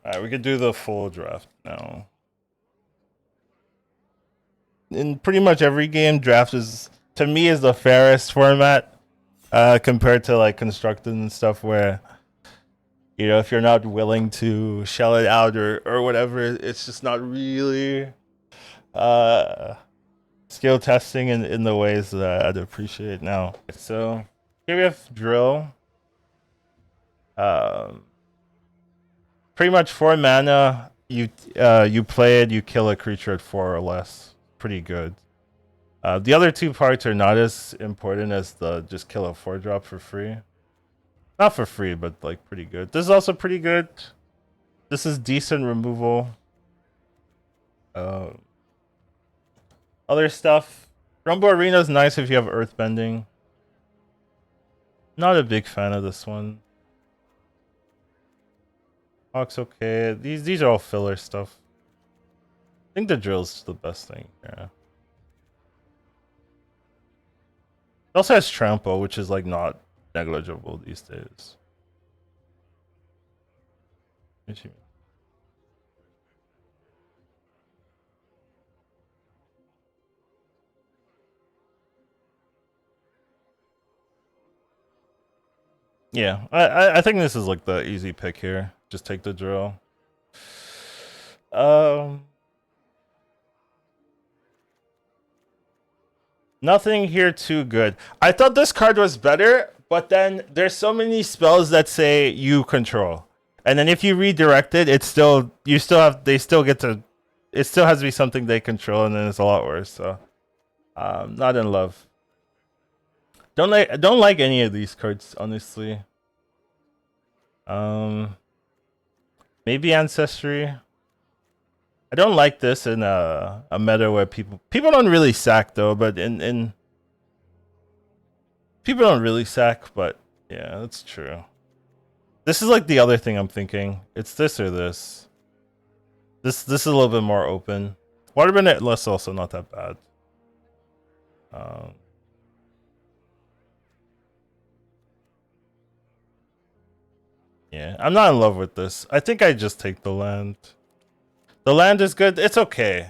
Alright, we could do the full draft now. In pretty much every game, draft is, to me, is the fairest format compared to like constructed and stuff where, you know, if you're not willing to shell it out or whatever, it's just not really uh, skill testing in the ways that I'd appreciate now. So here we have drill. Pretty much 4 mana. You play it, you kill a creature at 4 or less. Pretty good. The other two parts are not as important as the just kill a 4-drop for free. Not for free, but like pretty good. This is also pretty good. This is decent removal. Other stuff. Rumble Arena is nice if you have earthbending. Not a big fan of this one. Hawk's okay. These are all filler stuff. I think the drill's the best thing. Yeah. It also has trample, which is like not negligible these days. Yeah, I think this is like the easy pick here. Just take the drill. Nothing here too good. I thought this card was better, but then there's so many spells that say you control. And then if you redirect it, it's still they still get to, it still has to be something they control, and then it's a lot worse. So not in love. Don't like any of these cards, honestly. Maybe Ancestry. I don't like this in a meta where people don't really sack though, but in people don't really sack, but yeah, that's true. This is like the other thing I'm thinking. It's this or this. This is a little bit more open. Waterbend less also not that bad. Yeah, I'm not in love with this. I think I just take the land. The land is good. It's okay.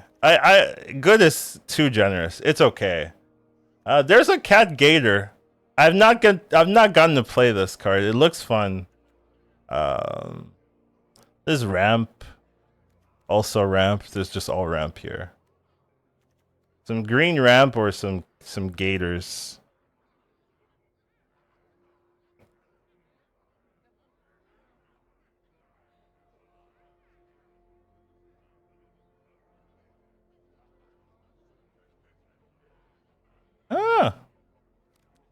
Good is too generous. It's okay. There's a Cat-Gator. I've not gotten to play this card. It looks fun. This ramp. Also ramp. There's just all ramp here. Some green ramp or some gators.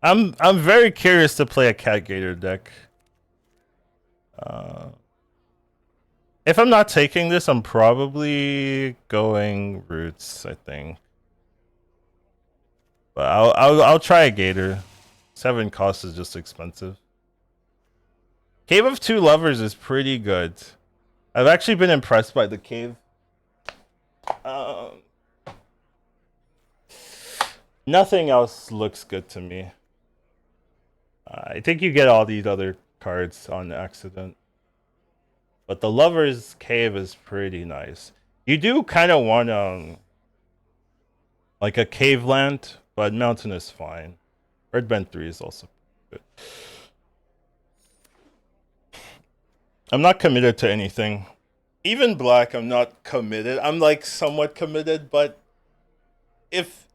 I'm very curious to play a Cat-Gator deck. If I'm not taking this, I'm probably going roots, I think. But I'll try a Gator. 7 cost is just expensive. Cave of Two Lovers is pretty good. I've actually been impressed by the cave. Nothing else looks good to me. I think you get all these other cards on accident. But the Lover's Cave is pretty nice. You do kind of want like a cave land, but mountain is fine. Airbender 3 is also good. I'm not committed to anything. Even black, I'm not committed. I'm like somewhat committed, but if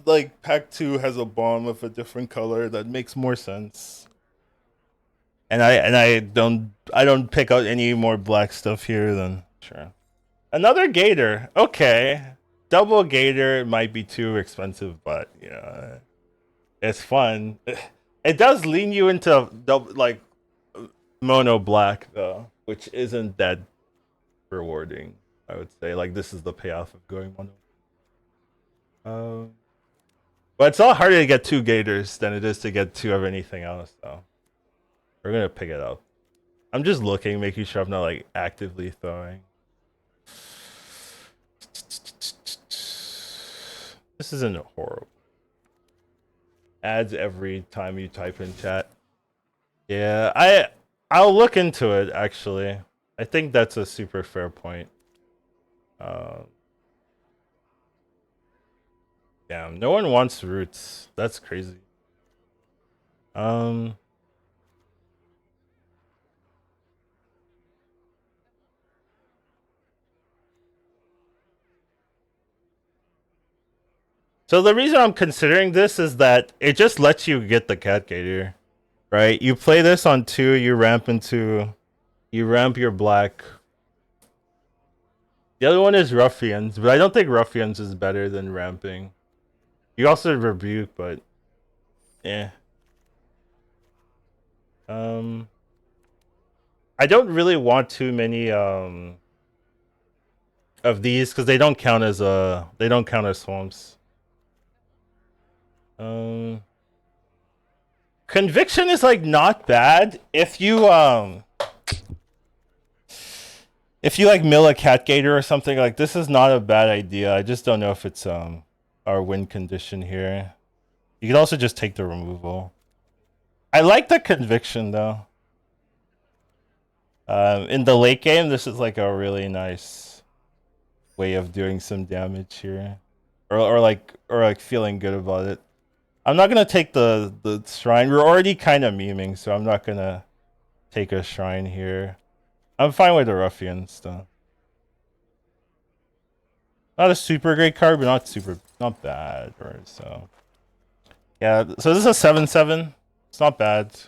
like pack 2 has a bomb of a different color, that makes more sense. And I don't pick out any more black stuff here, then sure. Another Gator. Okay. Double Gator might be too expensive, but yeah, it's fun. It does lean you into double, like mono black though, which isn't that rewarding. I would say like this is the payoff of going mono. But it's a lot harder to get 2 Gators than it is to get 2 of anything else, though. We're gonna pick it up. I'm just looking, making sure I'm not like actively throwing. This isn't horrible. Ads every time you type in chat. Yeah, I'll look into it actually. I think that's a super fair point. Uh, Damn, no one wants roots. That's crazy. Um, so the reason I'm considering this is that it just lets you get the Cat-Gator, right? You play this on 2, you ramp your black. The other one is Ruffians, but I don't think Ruffians is better than ramping. You also rebuke, but yeah. I don't really want too many of these because they don't count as swamps. Conviction is like not bad if you like mill a Cat-Gator or something. Like this is not a bad idea. I just don't know if it's our win condition here. You could also just take the removal. I like the conviction though. In the late game, this is like a really nice way of doing some damage here, or like feeling good about it. I'm not gonna take the shrine. We're already kind of memeing, so I'm not gonna take a shrine here. I'm fine with the ruffians though. Not a super great card, but not bad. Or so. Yeah. So this is a 7/7. It's not bad.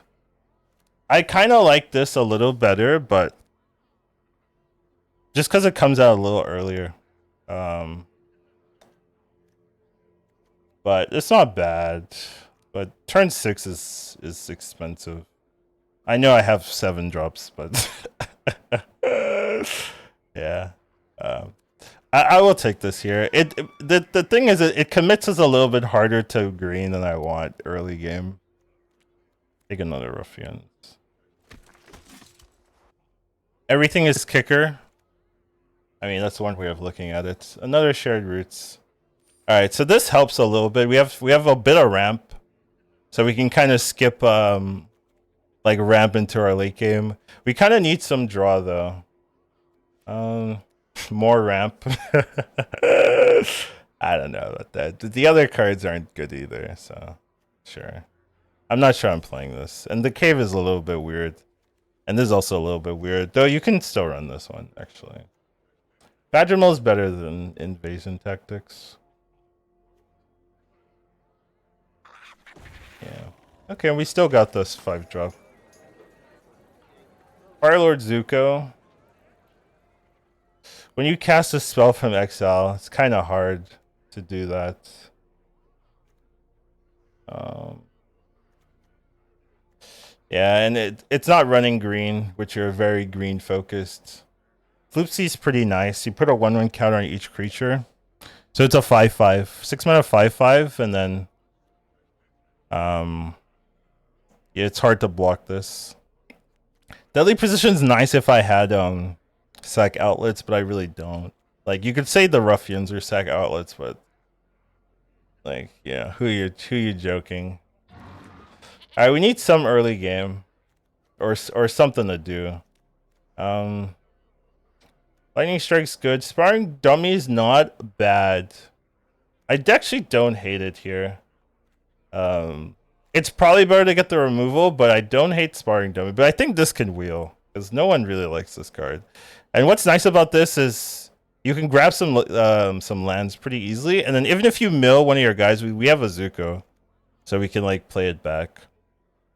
I kind of like this a little better, but just because it comes out a little earlier. But it's not bad. But turn 6 is expensive. I know I have 7 drops, but yeah. I will take this here. The thing is, it commits us a little bit harder to green than I want early game. Take another ruffian. Everything is kicker. I mean, that's one way of looking at it. Another shared roots. All right, so this helps a little bit. We have a bit of ramp, so we can kind of skip like ramp into our late game. We kind of need some draw though. More ramp. I don't know about that. The other cards aren't good either, so sure. I'm not sure I'm playing this. And the cave is a little bit weird. And this is also a little bit weird. Though you can still run this one, actually. Badgermill is better than invasion tactics. Yeah. Okay, we still got this 5-drop. Firelord Zuko. When you cast a spell from exile, it's kind of hard to do that. Yeah, and it's not running green, which are very green focused. Floopsy's pretty nice. You put a 1/1 counter on each creature. So it's a 5/5. 6 mana 5/5, and then yeah, it's hard to block this. Deadly Position's nice if I had sack outlets, but I really don't. Like you could say the ruffians are sack outlets, but like, yeah, who you joking? Alright, we need some early game. Or something to do. Lightning Strike's good. Sparring Dummy's not bad. I actually don't hate it here. It's probably better to get the removal, but I don't hate Sparring Dummy. But I think this can wheel, because no one really likes this card. And what's nice about this is you can grab some lands pretty easily, and then even if you mill one of your guys, we have a Zuko, so we can like play it back.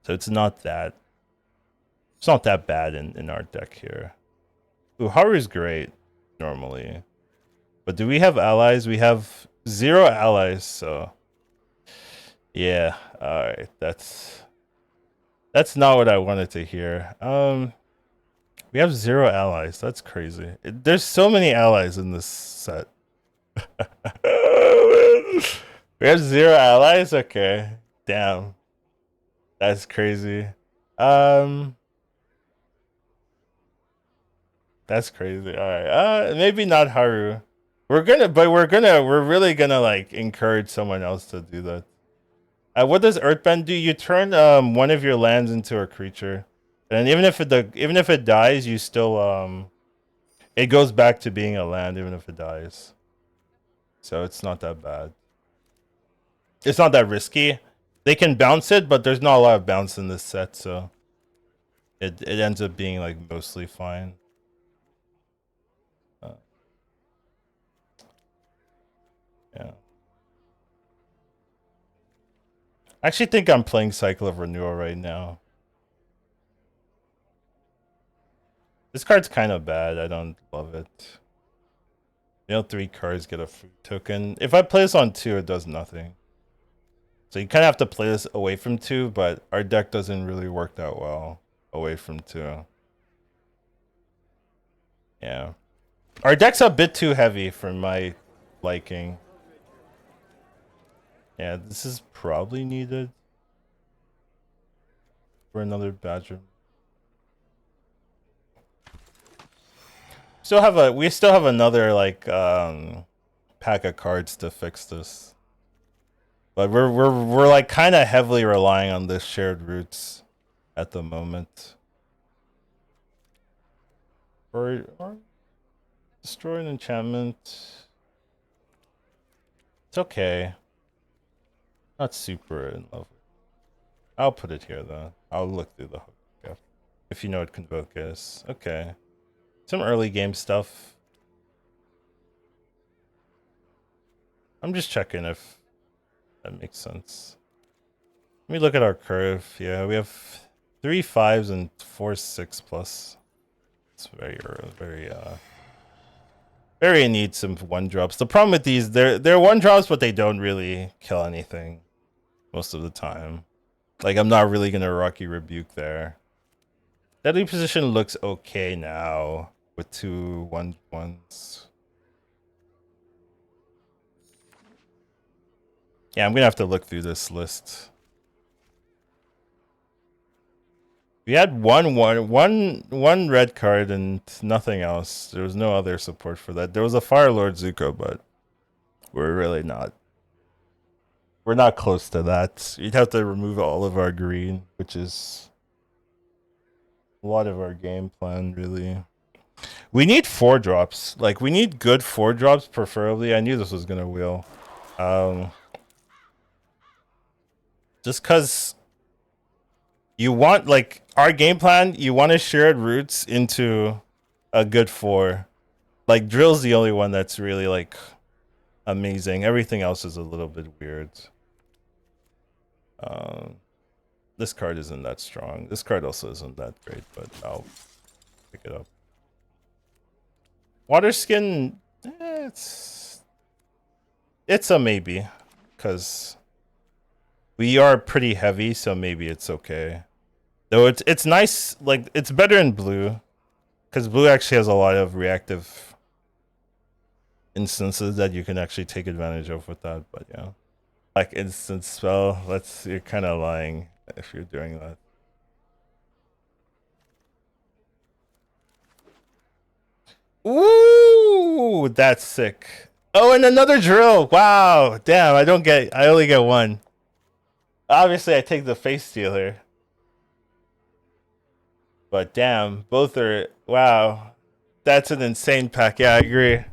So it's not that bad in our deck here. Ooh, Haru's great normally, but do we have allies? We have 0 allies, so yeah. All right, that's not what I wanted to hear. We have 0 allies. That's crazy. There's so many allies in this set. We have 0 allies? Okay. Damn. That's crazy. That's crazy. All right. Maybe not Haru. We're really gonna like encourage someone else to do that. What does Earthbend do? You turn one of your lands into a creature. And even if it dies, you still it goes back to being a land even if it dies. So it's not that bad. It's not that risky. They can bounce it, but there's not a lot of bounce in this set, so it ends up being like mostly fine. Yeah. I actually think I'm playing Cycle of Renewal right now. This card's kind of bad. I don't love it. You know, 3 cards get a free token. If I play this on 2, it does nothing. So you kind of have to play this away from 2, but our deck doesn't really work that well away from 2. Yeah. Our deck's a bit too heavy for my liking. Yeah, this is probably needed for another Badger. We still have another like pack of cards to fix this. But we're like kind of heavily relying on this shared roots at the moment. Or destroy an enchantment. It's okay. Not super in love with it. I'll put it here though. I'll look through the hook if you know what Convoke is. Okay. Some early game stuff. I'm just checking if that makes sense. Let me look at our curve. Yeah, we have 3 5s and 4 6 plus. It's very need some 1-drops. The problem with these, they're 1-drops, but they don't really kill anything most of the time. Like, I'm not really gonna Rocky Rebuke there. Deadly position looks okay now with 2 1/1s. Yeah, I'm gonna have to look through this list. We had one red card and nothing else. There was no other support for that. There was a Fire Lord Zuko, but we're really not. We're not close to that. You'd have to remove all of our green, which is a lot of our game plan, really. We need 4-drops. Like, we need good 4-drops, preferably. I knew this was gonna wheel. Just because you want, like, our game plan, you want to shared roots into a good 4. Like, Drill's the only one that's really, like, amazing. Everything else is a little bit weird. This card isn't that strong. This card also isn't that great, but I'll pick it up. Water Skin, it's a maybe, because we are pretty heavy, so maybe it's okay. Though it's nice, like, it's better in blue, because blue actually has a lot of reactive instances that you can actually take advantage of with that, but yeah. Like instant spell, you're kind of lying if you're doing that. Ooh, that's sick. Oh, and another drill. Wow, damn, I only get one. Obviously, I take the face stealer. But damn, both are, wow. That's an insane pack. Yeah, I agree.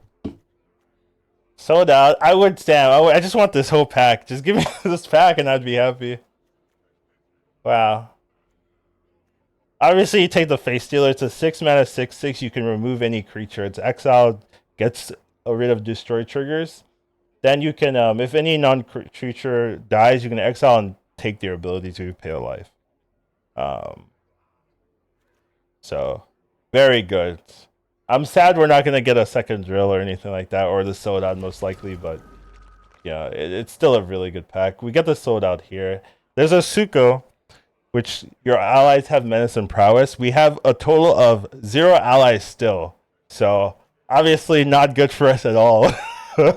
Sold out. I just want this whole pack. Just give me this pack and I'd be happy. Wow. Obviously, you take the face stealer. It's a 6-mana 6/6. You can remove any creature. It's exiled, gets rid of destroy triggers. Then you can, if any non-creature dies, you can exile and take their ability to pay a life. So, very good. I'm sad we're not going to get a second drill or anything like that, or the sold out most likely, but yeah, it's still a really good pack. We get the sold out here. There's a Suko, which your allies have menace and prowess. We have a total of 0 allies still, so obviously not good for us at all. We're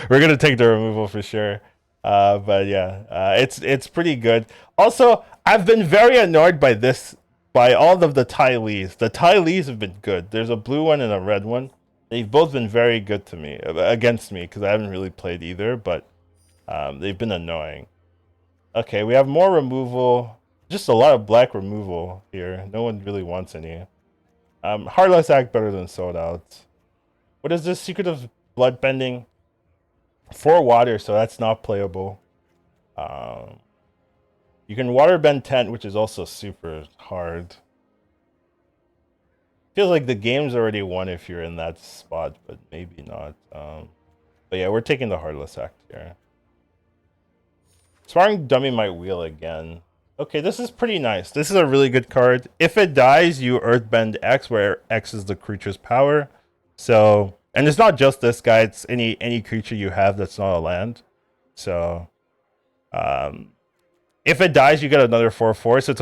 going to take the removal for sure. But yeah, it's pretty good. Also, I've been very annoyed by all of the Tylees. The Tylees have been good. There's a blue one and a red one. They've both been very good to me, against me, because I haven't really played either, but they've been annoying. Okay, we have more removal. just a lot of black removal here. No one really wants any. Heartless Act better than Sold Out. What is this? Secret of Bloodbending. 4 water, so that's not playable. You can waterbend Tent, which is also super hard. Feels like the game's already won if you're in that spot, but maybe not. But yeah, we're taking the Heartless Act here. Sparring Dummy might wheel again. Okay, this is pretty nice. This is a really good card. If it dies, you Earthbend X, where X is the creature's power. So, and it's not just this guy. It's any creature you have that's not a land. So, if it dies, you get another 4/4. So it's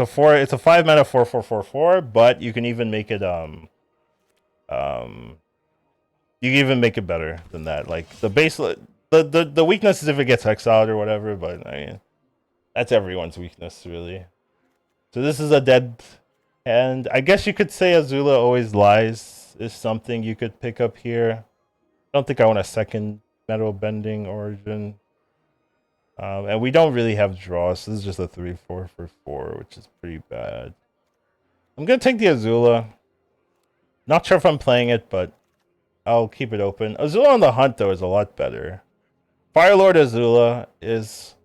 a 5 mana 4/4/4/4. But you can even make it you can even make it better than that. Like the base, the weakness is if it gets exiled or whatever. But I mean, that's everyone's weakness really. So this is a dead, and I guess you could say Azula Always Lies is something you could pick up here. I don't think I want a second Metal Bending Origin. And we don't really have draws, so this is just a 3/4 for 4, which is pretty bad. I'm gonna take the Azula. Not sure if I'm playing it, but I'll keep it open. Azula on the Hunt, though, is a lot better. Firelord Azula is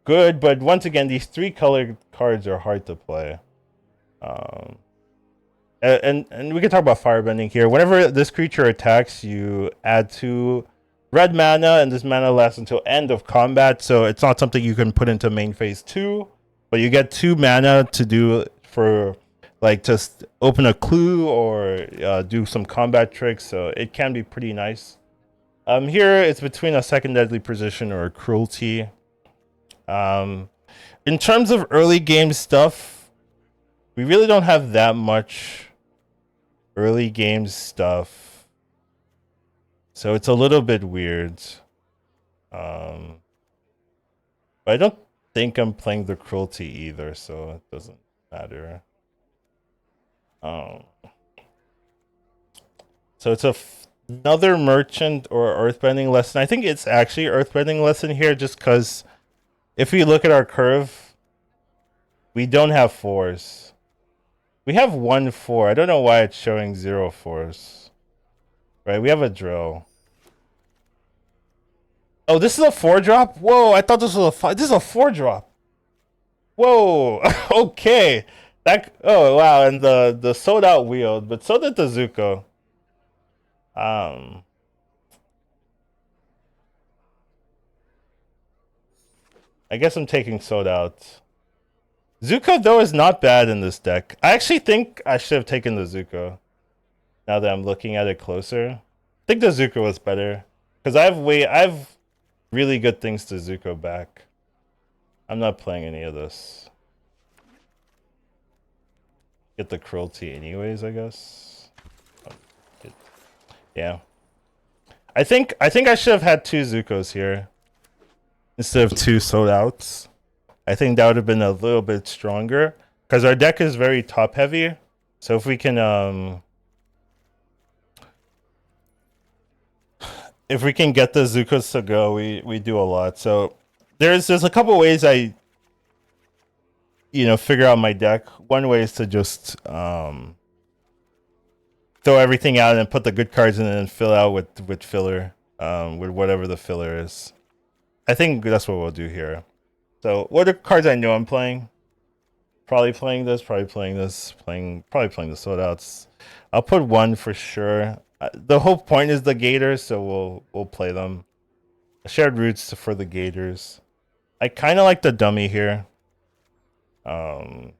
good, but once again, these 3 colored cards are hard to play. And we can talk about Firebending here. Whenever this creature attacks, you add 2 red mana, and this mana lasts until end of combat, so it's not something you can put into main phase 2, but you get 2 mana to do for, like, just open a clue or do some combat tricks, so it can be pretty nice. Here, it's between a second deadly position or a cruelty. In terms of early game stuff, we really don't have that much early game stuff. So it's a little bit weird. But I don't think I'm playing the cruelty either, so it doesn't matter. So it's another merchant or earthbending lesson. I think it's actually earthbending lesson here, just because if we look at our curve, we don't have 4s. We have 1 4. I don't know why it's showing 0 4s. Right, we have a drill. Oh, this is a 4-drop? Whoa, I thought this was a 5. This is a 4-drop. Whoa, okay. Oh wow, and the sold out wheeled, but so did the Zuko. I guess I'm taking sold out. Zuko though is not bad in this deck. I actually think I should have taken the Zuko. Now that I'm looking at it closer, I think the Zuko was better because I've really good things to Zuko back. I'm not playing any of this. Get the cruelty anyways, I guess. Yeah. I think I should have had 2 Zukos here instead of 2 sold outs. I think that would have been a little bit stronger because our deck is very top heavy. So if we can get the Zukos to go, we do a lot. So there's a couple ways I figure out my deck. One way is to just throw everything out and put the good cards in and fill out with filler, with whatever the filler is. I think that's what we'll do here. So what are cards I know I'm playing? Probably playing this, probably playing this, probably playing the sold outs. I'll put 1 for sure. The whole point is the Gators, so we'll play them. Shared roots for the Gators. I kind of like the dummy here. And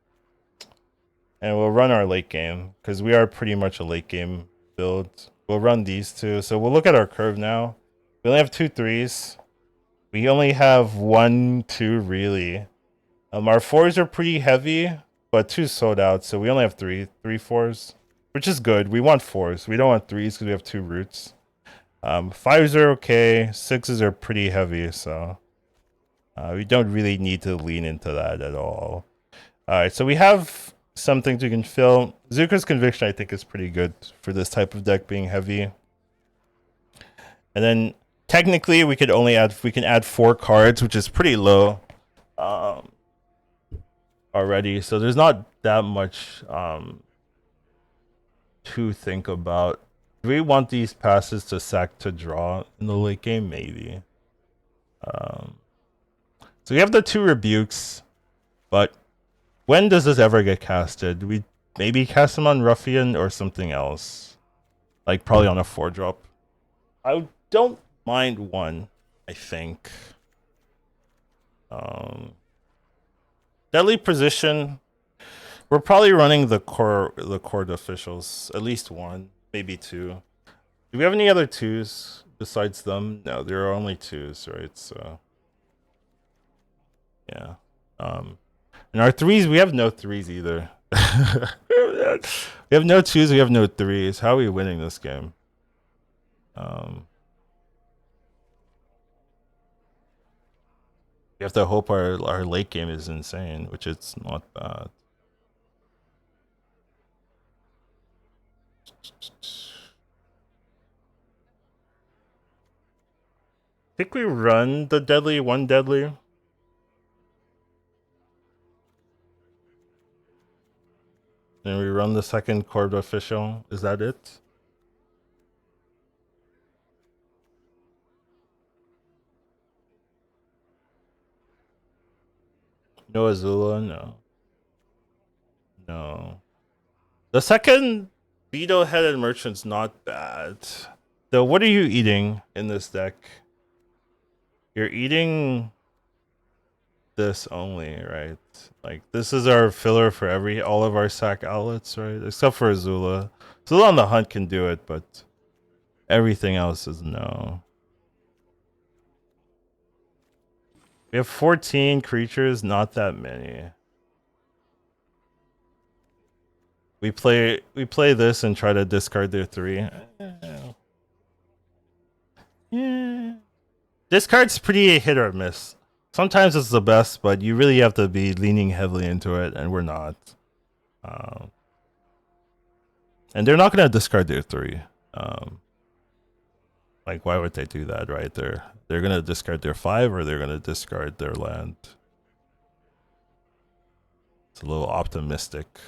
we'll run our late game because we are pretty much a late game build. We'll run these 2. So we'll look at our curve now. We only have 2 3s. We only have 1 2 really. Our 4s are pretty heavy, but 2 sold out, so we only have 3 4s, which is good. We want 4s. We don't want 3s because we have 2 roots. 5s are okay. 6s are pretty heavy, so we don't really need to lean into that at all. All right, so we have some things we can fill. Zuko's Conviction, I think, is pretty good for this type of deck being heavy. And then technically, we can add 4 cards, which is pretty low. already, so there's not that much to think about. Do we want these passes to sack to draw in the late game? Maybe. So we have the 2 rebukes, but when does this ever get casted? We maybe cast them on Ruffian or something else. Like probably on a 4-drop. I don't mind 1, I think. Deadly position. We're probably running the court officials. At least 1, maybe 2. Do we have any other 2s besides them? No, there are only 2s, right? So yeah. And our 3s, we have no 3s either. We have no 2s, we have no 3s. How are we winning this game? We have to hope our late game is insane, which it's not bad. I think we run the deadly, 1 deadly. And we run the second court official. Is that it? No Azula? No. No. The second beetle-headed merchant's not bad. So what are you eating in this deck? You're eating this only, right? Like this is our filler for all of our sack outlets, right? Except for Azula. Azula on the hunt can do it, but everything else is no. We have 14 creatures, not that many. We play this and try to discard their 3. Yeah. Discard's pretty hit or miss. Sometimes it's the best, but you really have to be leaning heavily into it, and we're not. And they're not going to discard their 3. Like, why would they do that, right? They're going to discard their 5, or they're going to discard their land. It's a little optimistic.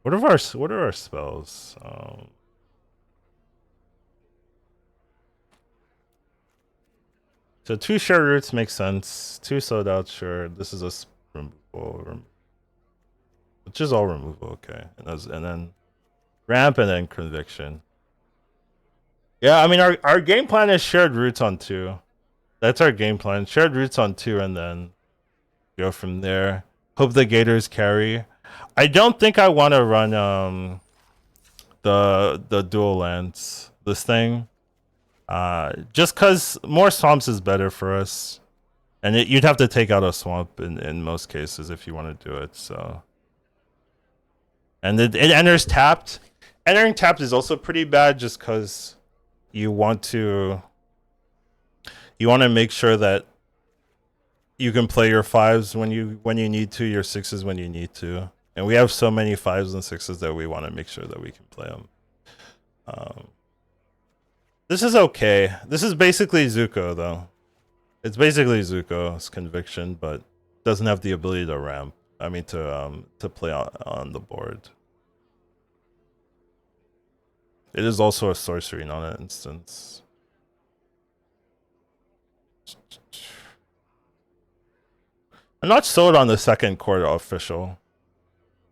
What are our spells? So 2 share roots makes sense. 2 sold out, sure. This is a removal, which is all removal, okay. And then ramp and then conviction. Yeah, I mean our game plan is shared roots on 2. That's our game plan. Shared roots on 2 and then go from there. Hope the Gators carry. I don't think I want to run the dual lands this thing. Just cuz more swamps is better for us. And you'd have to take out a swamp in most cases if you want to do it, so. And it enters tapped. Entering tapped is also pretty bad just cuz you want to make sure that you can play your 5s when you need to, your 6s when you need to. And we have so many 5s and 6s that we want to make sure that we can play them. This is okay. This is basically Zuko, though. It's basically Zuko's conviction, but doesn't have the ability to ramp. I mean, to play on the board. It is also a sorcery, not an instance. I'm not sold on the second court official.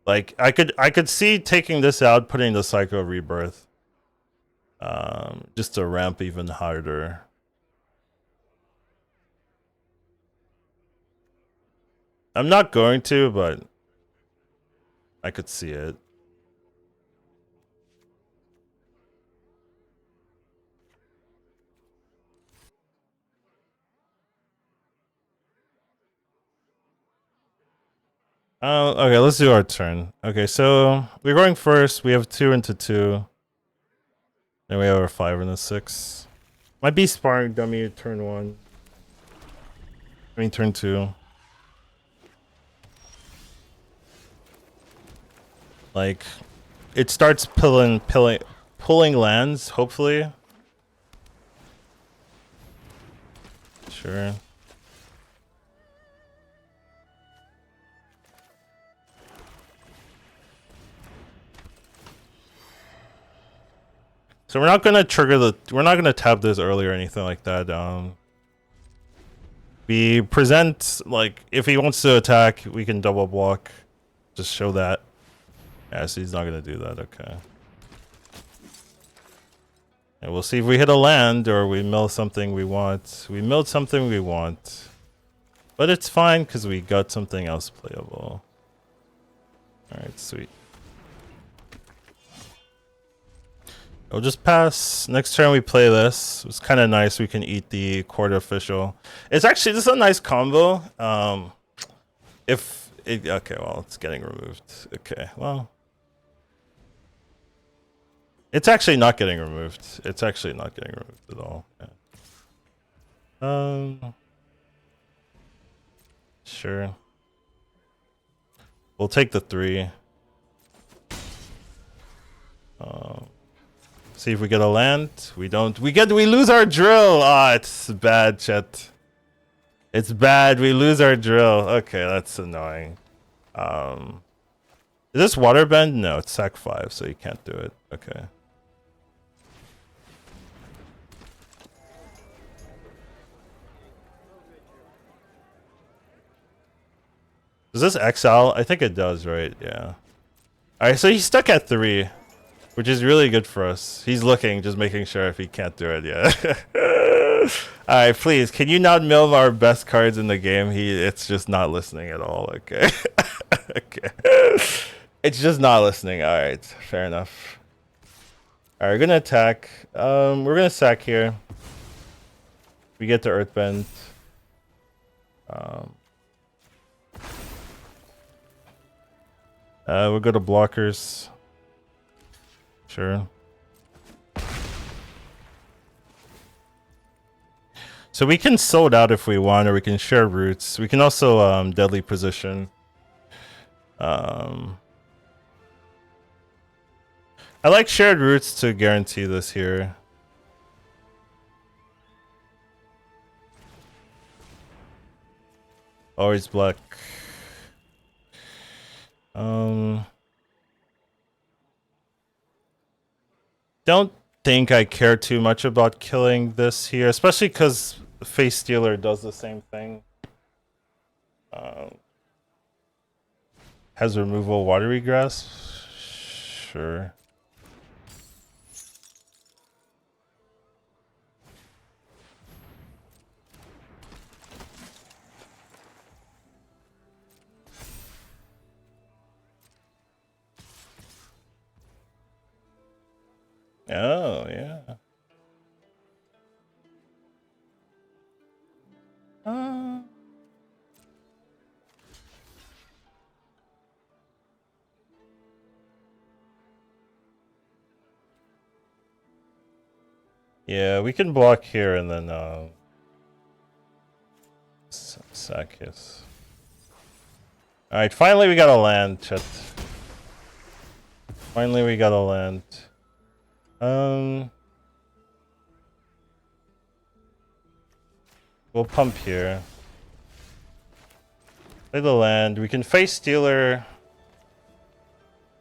Like I could see taking this out, putting the Psycho Rebirth, just to ramp even harder. I'm not going to, but I could see it. Okay, let's do our turn. Okay, so we're going first. We have 2 into 2. Then we have our 5 and a 6. Might be sparring dummy turn 1. I mean turn 2. Like, it starts pulling lands, hopefully. Sure. So we're not gonna trigger the. We're not gonna tap this early or anything like that. We present like if he wants to attack, we can double block. Just show that. Yeah, so he's not gonna do that. Okay. And we'll see if we hit a land or we mill something we want. We milled something we want. But it's fine because we got something else playable. Alright, sweet. We'll just pass. Next turn we play this. It's kind of nice. We can eat the quarter official. It's actually, this is a nice combo. Okay, well, it's getting removed. Okay, well. It's actually not getting removed. It's actually not getting removed at all. Yeah. Sure. We'll take the 3. See if we get a land. We don't. We lose our drill. Ah, it's bad, chat. It's bad. We lose our drill. Okay, that's annoying. Is this waterbend? No, it's sack 5, so you can't do it. Okay. Does this exile? I think it does, right? Yeah. Alright, so he's stuck at 3, which is really good for us. He's looking, just making sure if he can't do it, yeah. Alright, please, can you not mill our best cards in the game? It's just not listening at all, okay? Okay. It's just not listening, alright, fair enough. Alright, we're gonna attack. We're gonna sack here. We get to Earthbend. We'll go to blockers. Sure. So we can sold out if we want, or we can share roots. We can also deadly position. I like shared roots to guarantee this here. Always black. Don't think I care too much about killing this here, especially because Face Stealer does the same thing. Has removal watery grass? Sure. Oh, yeah. Yeah, we can block here and then sack his. Alright, finally we got a land, chat. Finally we got a land. We'll pump here. Play the land. We can face Stealer.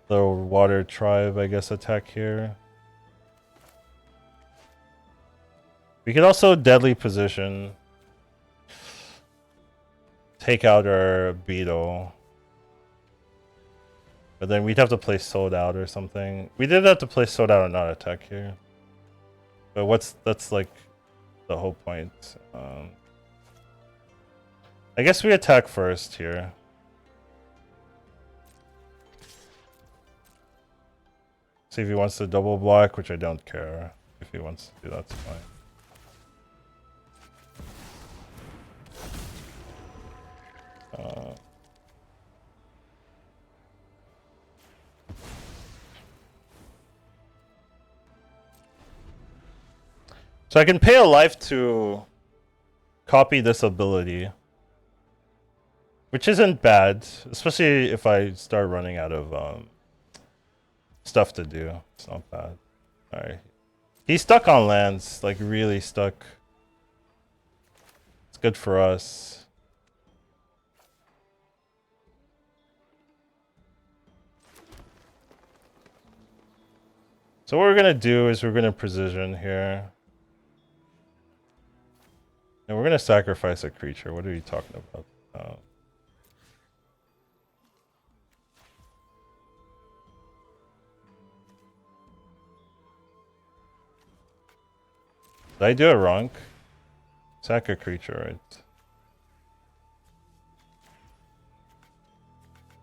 The water tribe, I guess, attack here. We could also deadly position. Take out our beetle. But then we'd have to play sold out or something. We did have to play sold out and not attack here. But that's like the whole point. I guess we attack first here. See if he wants to double block, which I don't care. If he wants to do that, that's fine. So I can pay a life to copy this ability, which isn't bad, especially if I start running out of stuff to do. It's not bad. Alright. He's stuck on lands, like really stuck. It's good for us. So what we're gonna do is we're gonna precision here. And we're gonna sacrifice a creature. What are you talking about? Did I do it wrong? Sack a creature, right?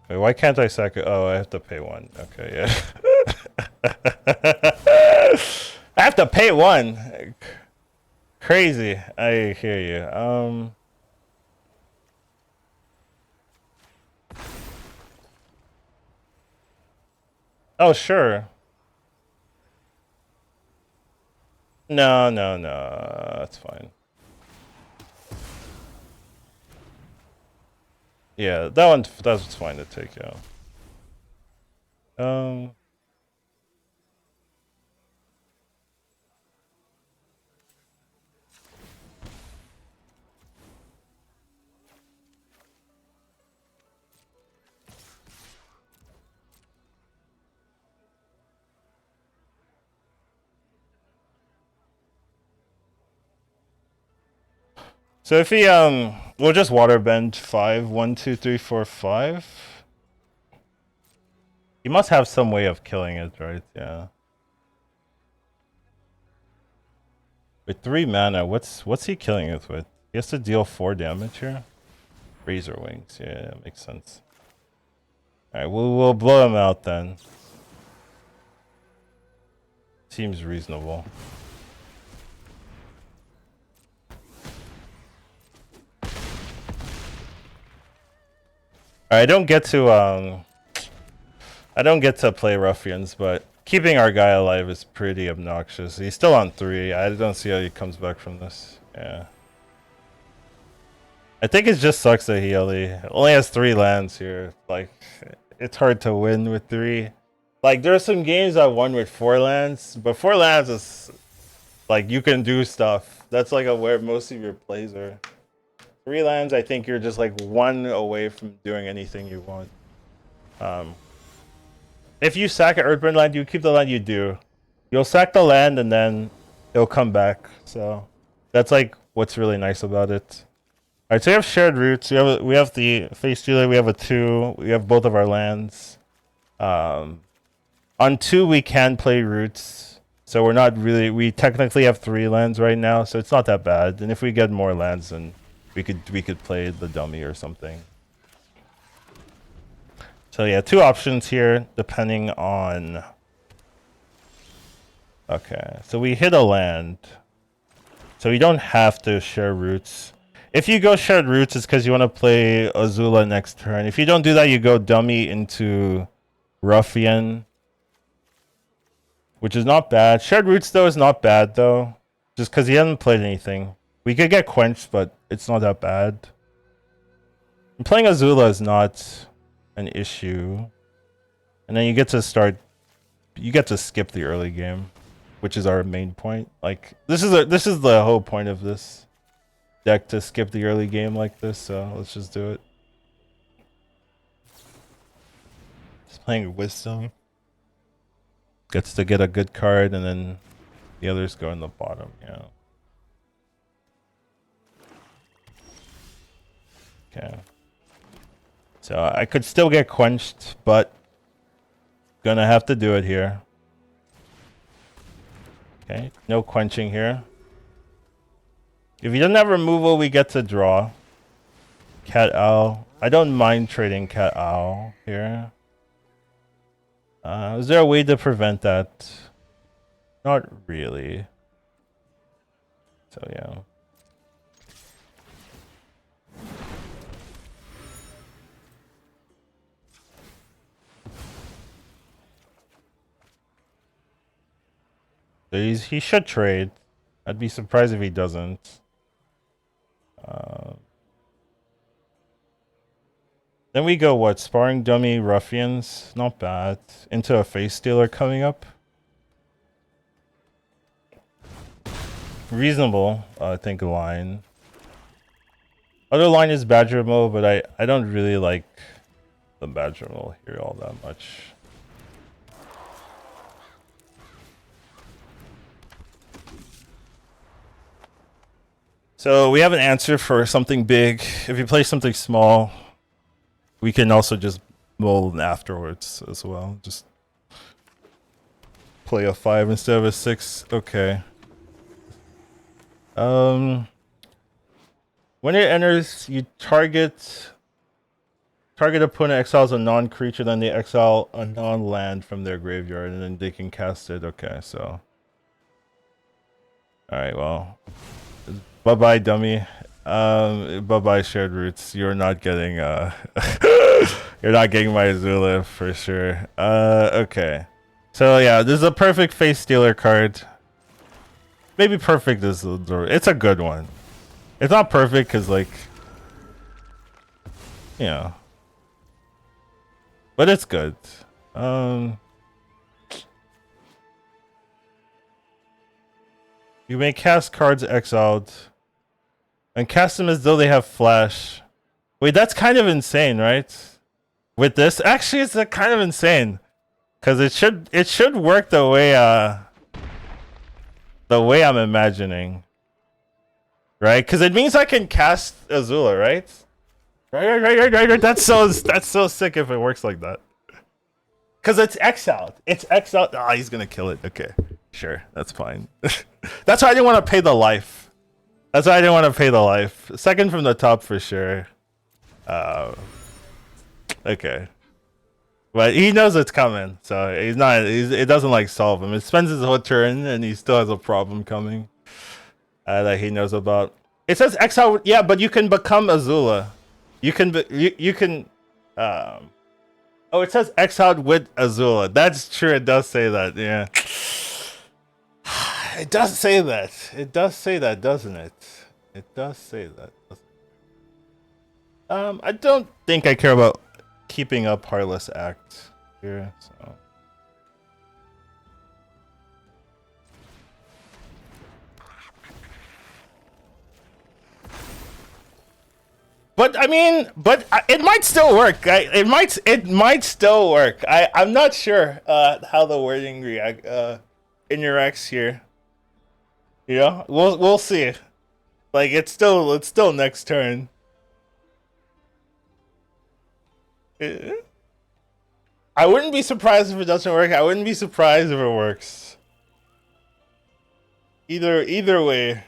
Wait, why can't I sack it? Oh, I have to pay 1. Okay, yeah. I have to pay 1. Crazy. I hear you. Oh, sure. No, no, no. That's fine. Yeah, that's fine to take, yeah. So if he we'll just waterbend 5, 1, 2, 3, 4, 5. He must have some way of killing it, right? Yeah. With 3 mana, what's he killing it with? He has to deal 4 damage here. Razor wings, yeah, makes sense. All right, we'll blow him out then. Seems reasonable. I don't get to play ruffians, but keeping our guy alive is pretty obnoxious. He's still on 3. I don't see how he comes back from this. Yeah. I think it just sucks that he only has 3 lands here. Like, it's hard to win with 3. Like, there are some games I won with 4 lands, but 4 lands is like you can do stuff. That's like where most of your plays are. 3 lands, I think you're just like 1 away from doing anything you want. If you sack an Earthburn land, you keep the land you do. You'll sack the land and then it'll come back. So that's like what's really nice about it. Alright, so we have shared roots. We have the face dealer, we have a 2, we have both of our lands. On 2 we can play roots. So we technically have 3 lands right now, so it's not that bad. And if we get more lands, then we could play the dummy or something. So yeah, 2 options here, depending on... Okay, so we hit a land. So we don't have to share roots. If you go shared roots, it's because you want to play Azula next turn. If you don't do that, you go dummy into Ruffian. Which is not bad. Shared roots, though, is not bad, though. Just because he hasn't played anything. We could get quenched, but it's not that bad. And playing Azula is not an issue. And then you get to skip the early game, which is our main point. Like, this is the whole point of this deck, to skip the early game like this, so let's just do it. Just playing Wisdom. Gets to get a good card, and then the others go in the bottom, yeah. Okay. So I could still get quenched, but gonna have to do it here. Okay, no quenching here. If he doesn't have removal, we get to draw. Cat Owl. I don't mind trading Cat Owl here. Is there a way to prevent that? Not really. So yeah. So he should trade. I'd be surprised if he doesn't. Then we go what? Sparring Dummy Ruffians? Not bad. Into a Face Stealer coming up. Reasonable, I think, line. Other line is Badger Mode, but I don't really like the Badger Mode here all that much. So we have an answer for something big. If you play something small, we can also just mold afterwards as well. Just play a 5 instead of a 6. Okay. When it enters, you target opponent exiles a non-creature, then they exile a non-land from their graveyard, and then they can cast it. Okay, so. Alright, well. Bye-bye, dummy. Bye-bye, shared roots. You're not getting, you're not getting my Azula for sure. Okay. So, yeah, this is a perfect face stealer card. Maybe perfect is it's a good one. It's not perfect because, like, you know. But it's good. You may cast cards exiled and cast them as though they have flash. Wait, that's kind of insane, right? With this, actually, it's kind of insane because it should work the way I'm imagining, right? Because it means I can cast Azula, right? Right. That's so sick if it works like that. Because it's exiled. It's exiled. Ah, he's gonna kill it. Okay, sure, that's fine. That's why I didn't want to pay the life. That's why I didn't want to pay the life. Second from the top for sure. Okay. But he knows it's coming, so it doesn't like solve him. It spends his whole turn and he still has a problem coming that he knows about. It says exile, yeah, but you can become Azula. You can oh, it says exiled with Azula. That's true. It does say that. Yeah. It does say that. It does say that, doesn't it? It does say that. I don't think I care about keeping up Heartless Act here, so. But I mean, it might still work. It might still work. I'm not sure how the wording interacts here. You know, we'll see. Like it's still next turn. I wouldn't be surprised if it doesn't work. I wouldn't be surprised if it works. Either way.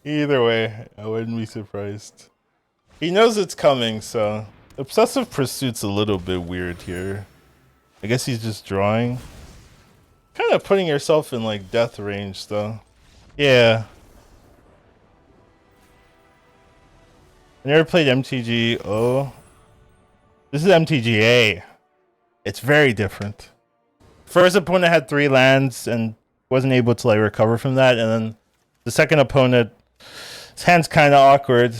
Either way, I wouldn't be surprised. He knows it's coming, so Obsessive Pursuit's a little bit weird here. I guess he's just drawing. Kind of putting yourself in like death range though. Yeah. I never played MTG. Oh. This is MTGA. It's very different. First opponent had 3 lands and wasn't able to like recover from that, and then the second opponent, his hand's kind of awkward.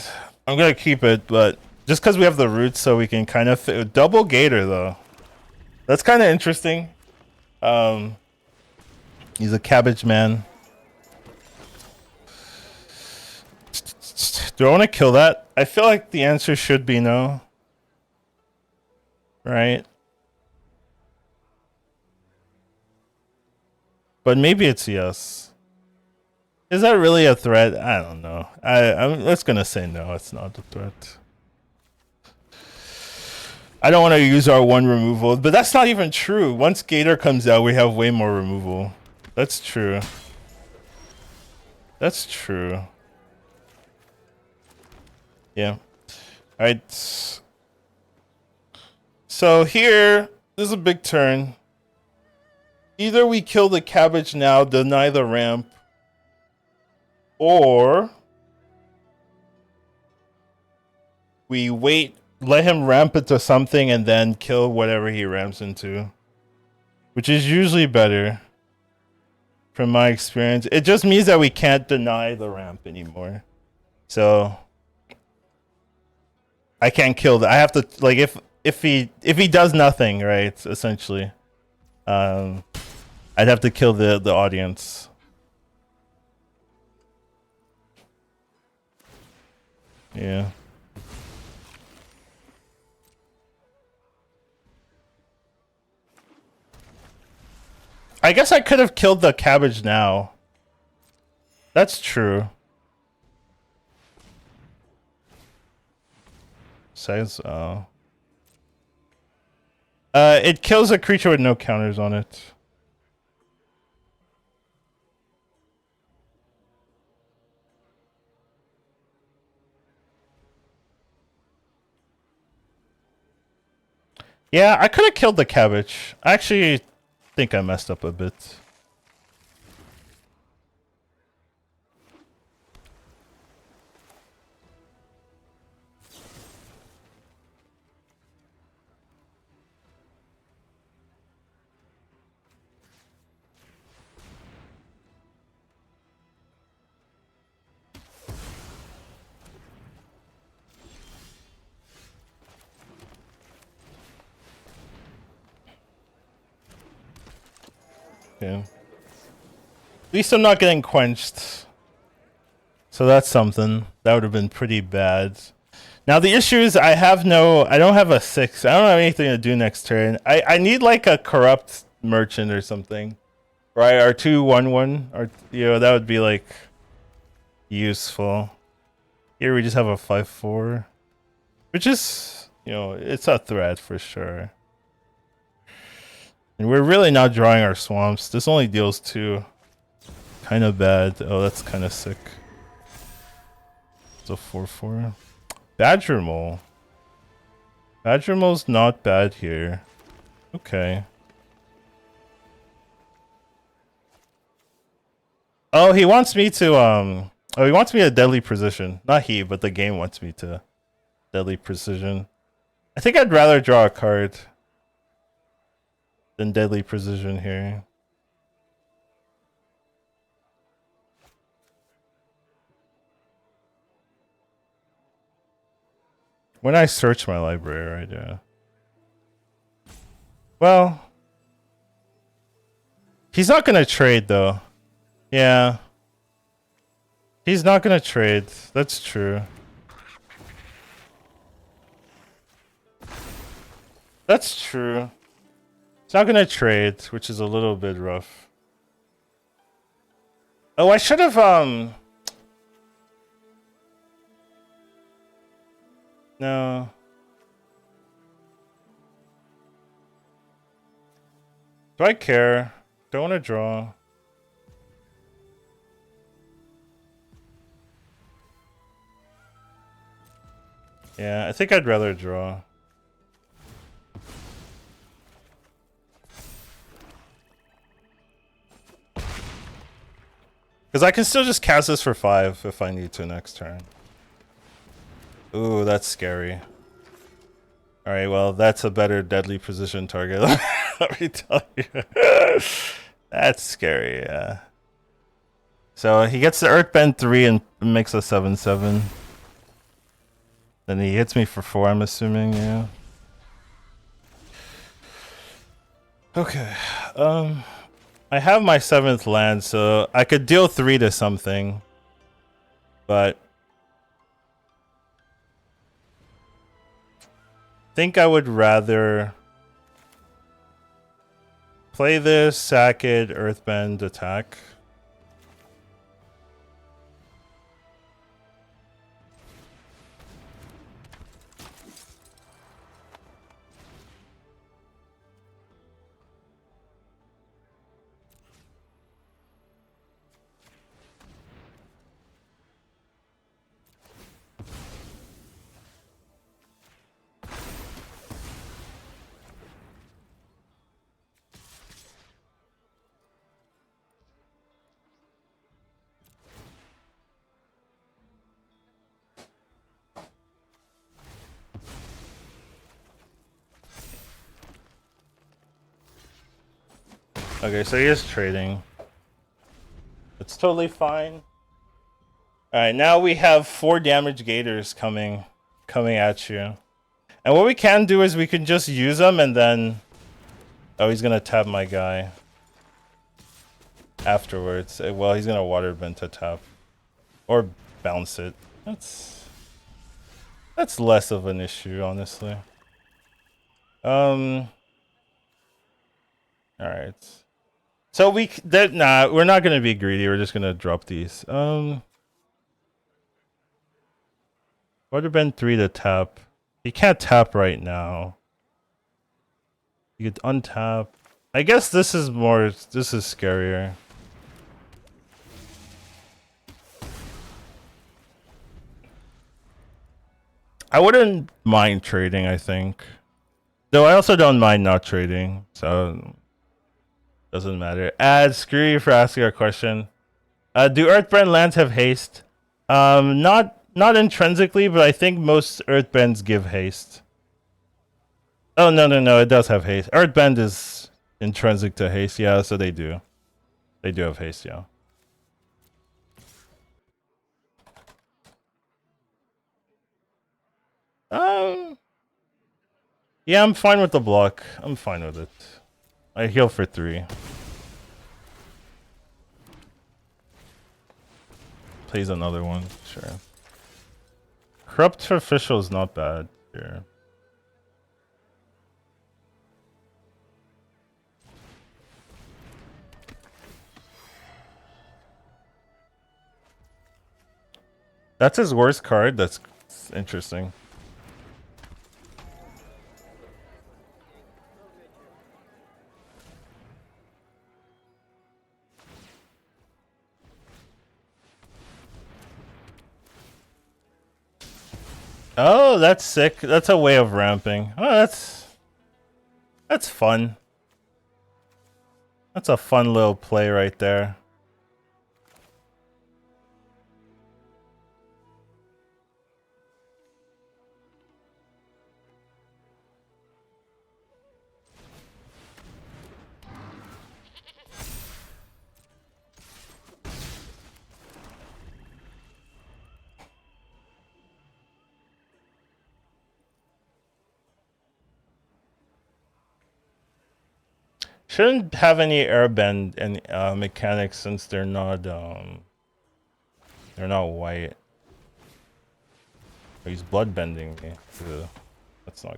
I'm gonna keep it, but just because we have the roots, so we can kind of fit. Double Gator though. That's kind of interesting. He's a cabbage man. Do I want to kill that? I feel like the answer should be no. Right? But maybe it's yes. Is that really a threat? I don't know. I'm just gonna say no, it's not a threat. I don't want to use our 1 removal, but that's not even true. Once Gator comes out, we have way more removal. That's true. That's true. Yeah. Alright. So here, this is a big turn. Either we kill the cabbage now, deny the ramp, or we wait, let him ramp into something, and then kill whatever he ramps into. Which is usually better, from my experience. It just means that we can't deny the ramp anymore. So I can't kill that. I have to, like, if he does nothing, right, essentially, I'd have to kill the audience. Yeah. I guess I could have killed the cabbage now. That's true. Says it kills a creature with no counters on it. Yeah, I could have killed the cabbage. I actually think I messed up a bit. Yeah. At least I'm not getting quenched. So that's something. That would have been pretty bad. Now the issue is I don't have a 6. I don't have anything to do next turn. I need like a corrupt merchant or something. Right? Or 2/1/1. Or that would be like useful. Here we just have a 5/4. Which is it's a threat for sure. And we're really not drawing our swamps. This only deals 2. Kinda bad. Oh, that's kinda sick. It's a 4/4. Badger Mole. Badger Mole's not bad here. Okay. Oh, he wants me to he wants me a deadly precision. Not he, but the game wants me to deadly precision. I think I'd rather draw a card than deadly precision here. When I search my library, right? Yeah. Well, he's not gonna trade though. Yeah. He's not gonna trade. That's true. That's true. He's not gonna trade, which is a little bit rough. Oh, I should have no. Do I care? Don't want to draw. Yeah, I think I'd rather draw. Because I can still just cast this for 5 if I need to next turn. Ooh, that's scary. Alright, well, that's a better deadly precision target. Let me tell you. That's scary, yeah. So he gets the Earthbend 3 and makes a 7/7. Then he hits me for 4, I'm assuming, yeah. Okay. I have my 7th land, so I could deal 3 to something. But I think I would rather play this, sack it, Earthbend, attack. Okay, so he is trading. It's totally fine. Alright, now we have 4 damage gators coming at you. And what we can do is we can just use them and then... Oh, he's gonna tap my guy. Afterwards. Well, he's gonna waterbend to tap. Or bounce it. That's less of an issue, honestly. Alright. So nah, we're not gonna be greedy. We're just gonna drop these. Would have been 3 to tap. You can't tap right now. You could untap. I guess this is more. This is scarier. I wouldn't mind trading. I think, though. I also don't mind not trading. So doesn't matter. Screw you for asking a question. Do Earthbend lands have haste? Not intrinsically, but I think most Earthbends give haste. Oh no, it does have haste. Earthbend is intrinsic to haste, yeah, so they do. They do have haste, yeah. Yeah, I'm fine with the block. I'm fine with it. I heal for 3. Plays another one, sure. Corrupt Official is not bad here. That's his worst card? That's interesting. Oh, that's sick. That's a way of ramping. Oh, that's fun. That's a fun little play right there. Shouldn't have any airbend and mechanics since they're not white. Oh, he's bloodbending me. Ugh, that's not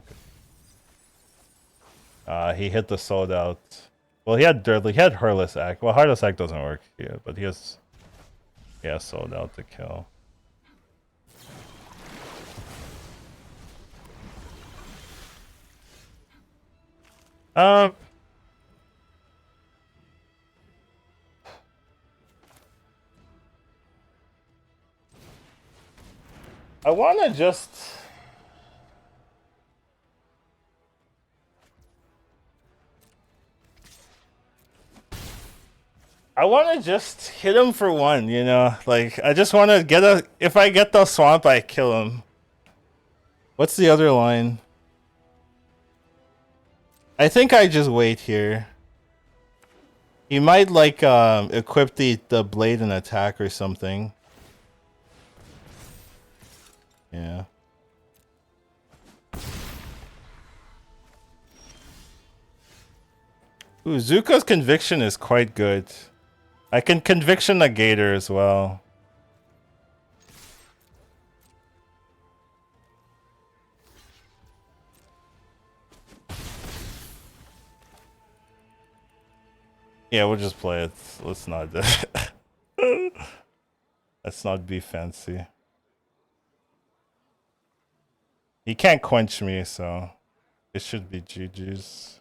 good. He hit the sold out. Well, he had Dirtly. He had Heartless Act. Well, Heartless Act doesn't work here, but he has sold out to kill. I wanna just. I want to just hit him for 1, you know? Like, I just want to get a... If I get the swamp, I kill him. What's the other line? I think I just wait here. He might, like, equip the blade and attack or something. Yeah. Ooh, Zuko's conviction is quite good. I can conviction a gator as well. Yeah, we'll just play it. Let's not let's not be fancy. He can't quench me, so it should be GG's.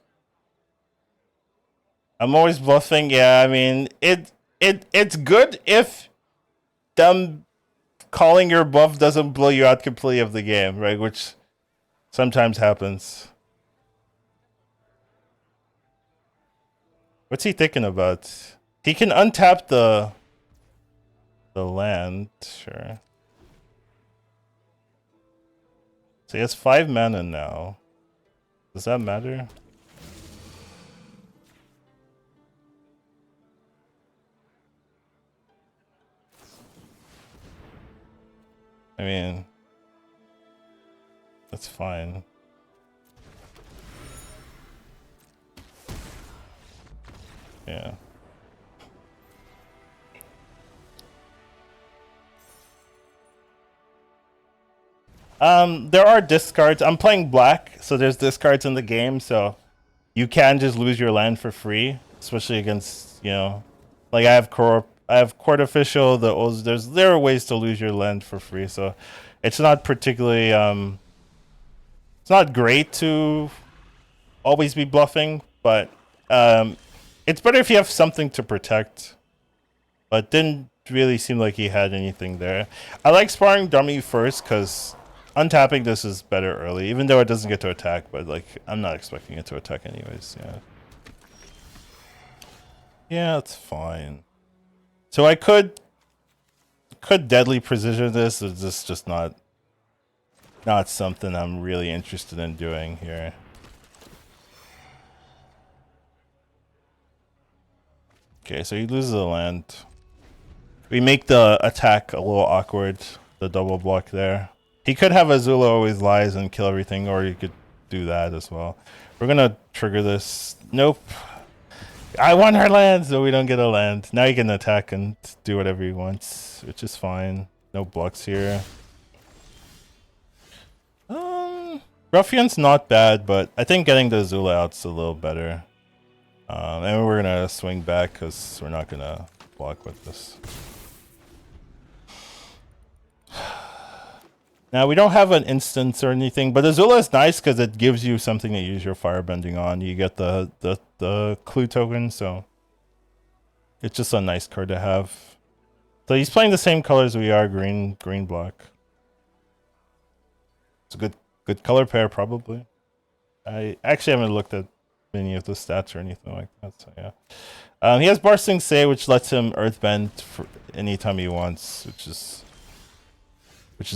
I'm always bluffing. Yeah, I mean, it's good if them calling your bluff doesn't blow you out completely of the game, right? Which sometimes happens. What's he thinking about? He can untap the land, sure. So he has 5 mana now. Does that matter? I mean, that's fine. Yeah. There are discards. I'm playing black, so there's discards in the game, so you can just lose your land for free. especially against, you know, like I have court official. There are ways to lose your land for free, so it's not particularly it's not great to always be bluffing, but it's better if you have something to protect. But didn't really seem like he had anything there. I like sparring dummy first because untapping this is better early, even though it doesn't get to attack. But like, I'm not expecting it to attack anyways. Yeah. Yeah, it's fine. So I could deadly precision this. It's just not something I'm really interested in doing here. Okay, so he loses the land. We make the attack a little awkward, the double block there. He could have Azula always lies and kill everything, or he could do that as well. We're gonna trigger this. Nope. I want our land, so we don't get a land. Now he can attack and do whatever he wants, which is fine. No blocks here. Ruffian's not bad, but I think getting the Azula out's a little better. And we're gonna swing back because we're not gonna block with this. Now we don't have an instance or anything, but Azula is nice because it gives you something to use your firebending on. You get the clue token, so it's just a nice card to have. So he's playing the same colors we are, green black. It's a good color pair probably. I actually haven't looked at any of the stats or anything like that, so yeah. He has Barsing Say, which lets him earthbend for anytime he wants, which is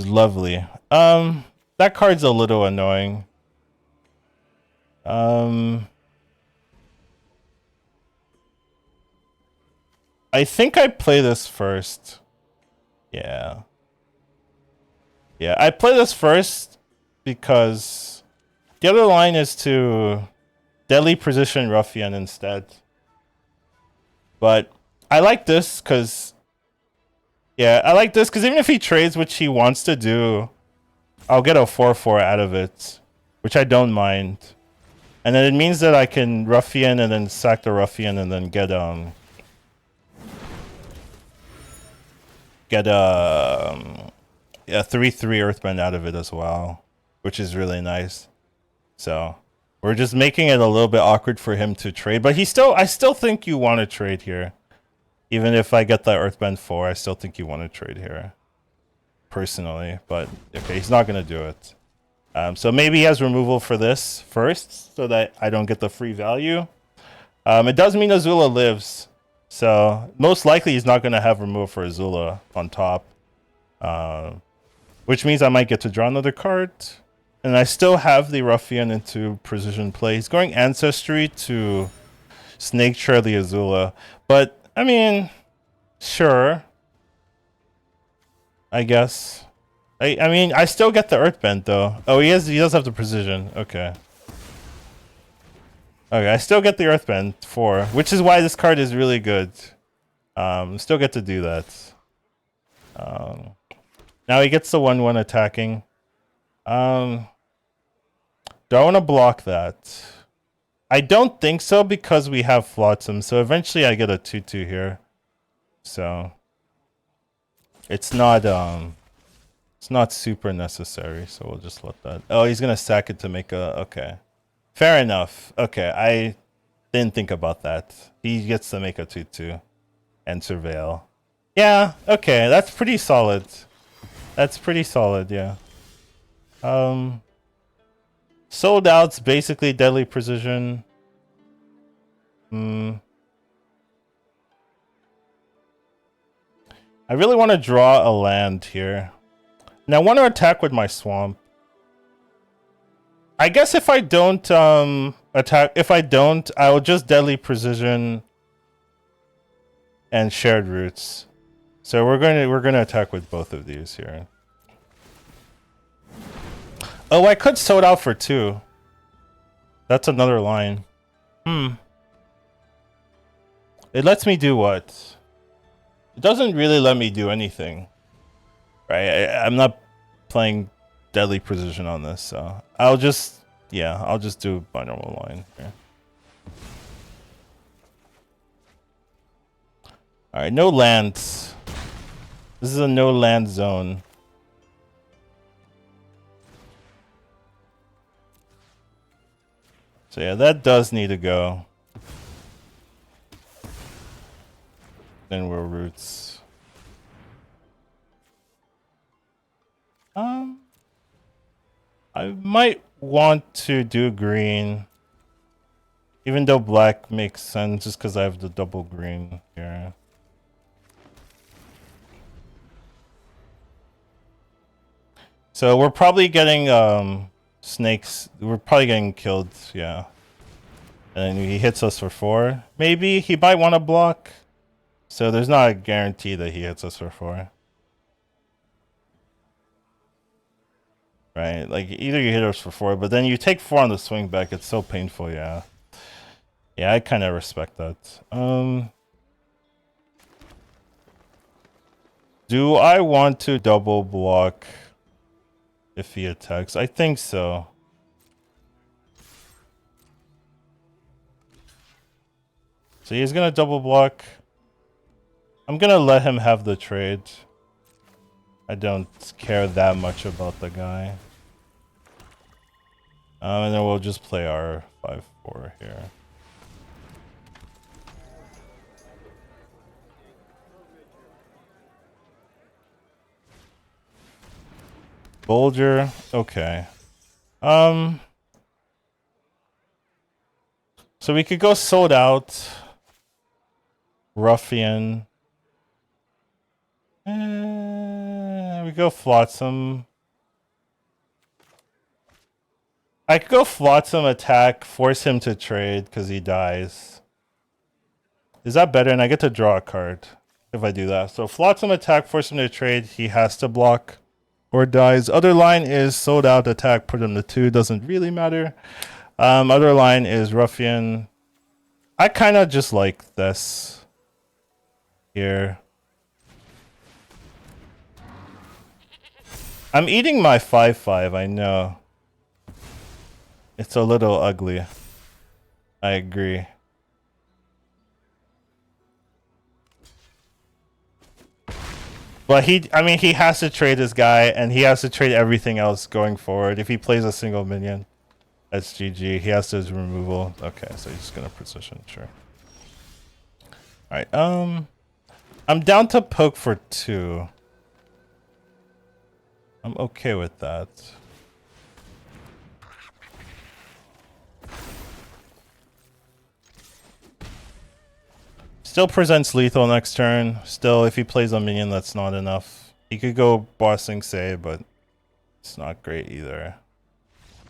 lovely. That card's a little annoying. I think I play this first. Yeah. Yeah, I play this first because the other line is to deadly position Ruffian instead. But I like this because... Yeah, I like this because even if he trades, which he wants to do, I'll get a 4/4 out of it, which I don't mind. And then it means that I can Ruffian and then sack the Ruffian and then get a 3/3 Earthbend out of it as well, which is really nice. So we're just making it a little bit awkward for him to trade, but I still think you want to trade here. Even if I get the Earthbend 4, I still think you want to trade here. Personally, but okay, he's not going to do it. So maybe he has removal for this first, so that I don't get the free value. It does mean Azula lives, so most likely he's not going to have removal for Azula on top. Which means I might get to draw another card. And I still have the Ruffian into precision play. He's going Ancestry to Snake Trail the Azula, but I mean, sure. I guess. I mean, I still get the Earthbend though. Oh, he does have the precision. Okay. Okay, I still get the Earthbend 4, which is why this card is really good. Still get to do that. Now he gets the 1/1 attacking. Do I want to block that? I don't think so because we have Flotsam, so eventually I get a 2/2 here. So it's not super necessary, so we'll just let that. Oh, he's gonna sack it to make a okay. Fair enough. Okay, I didn't think about that. He gets to make a 2/2 and surveil. Yeah, okay, that's pretty solid. That's pretty solid, yeah. Sold out's basically deadly precision. I really want to draw a land here. Now I want to attack with my swamp. I guess if I don't I'll just deadly precision and shared roots. So we're gonna attack with both of these here. Oh, I could sold out for 2. That's another line. It lets me do what? It doesn't really let me do anything. Right? I'm not playing deadly precision on this, so I'll just do my normal line here. Alright, no lands. This is a no land zone. So yeah, that does need to go. Then we're roots. I might want to do green. Even though black makes sense just because I have the double green here. So we're probably getting snakes. We're probably getting killed, yeah. And he hits us for 4. Maybe he might want to block. So there's not a guarantee that he hits us for 4. Right? Like either you hit us for 4, but then you take 4 on the swing back. It's so painful, yeah. Yeah, I kind of respect that. Do I want to double block if he attacks? I think so. So he's gonna double block. I'm gonna let him have the trade. I don't care that much about the guy. And then we'll just play our 5-4 here. Bulger, okay. So we could go sold out. Ruffian. We go Flotsam. I could go Flotsam attack, force him to trade because he dies. Is that better? And I get to draw a card if I do that. So Flotsam attack, force him to trade. He has to block or dies. Other line is sold out attack, put him to 2. Doesn't really matter. Other line is Ruffian. I kind of just like this here. I'm eating my 5-5, I know. It's a little ugly. I agree. But I mean, he has to trade this guy, and he has to trade everything else going forward. If he plays a single minion, that's GG. He has to his removal. Okay, so he's just gonna precision, sure. Alright, I'm down to poke for 2. I'm okay with that. Still presents lethal next turn. Still, if he plays a minion, that's not enough. He could go bossing say, but it's not great either.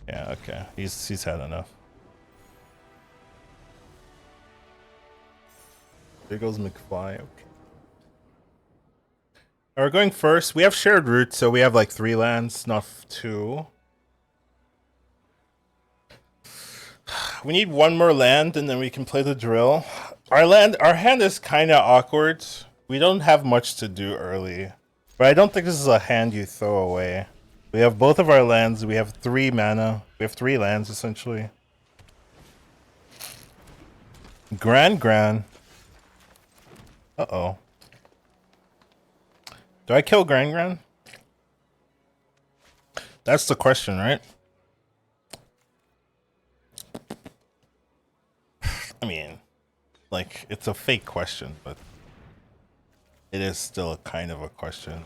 Yeah, okay. He's had enough. There goes McFly. Okay. We're going first. We have shared roots, so we have like 3 lands, not 2. We need 1 more land, and then we can play the drill. Our hand is kind of awkward. We don't have much to do early, but I don't think this is a hand you throw away. We have both of our lands. We have 3 mana. We have 3 lands essentially. Gran. Uh-oh. Do I kill Gran? That's the question, right? I mean, like, it's a fake question, but it is still a kind of a question.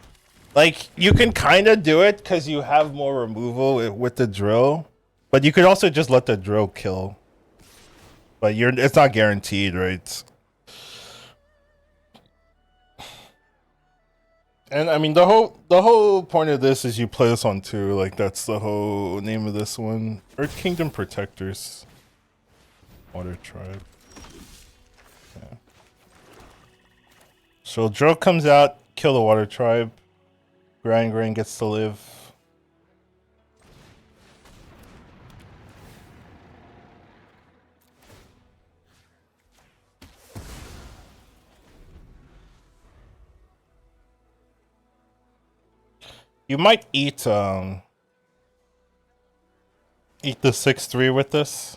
Like, you can kind of do it because you have more removal with the drill, but you could also just let the drill kill. But it's not guaranteed, right? And I mean, the whole point of this is you play this on 2. Like, that's the whole name of this one. Earth Kingdom Protectors. Water Tribe. Yeah. So drill comes out, kill the Water Tribe. Gran gets to live. You might eat the 6-3 with this.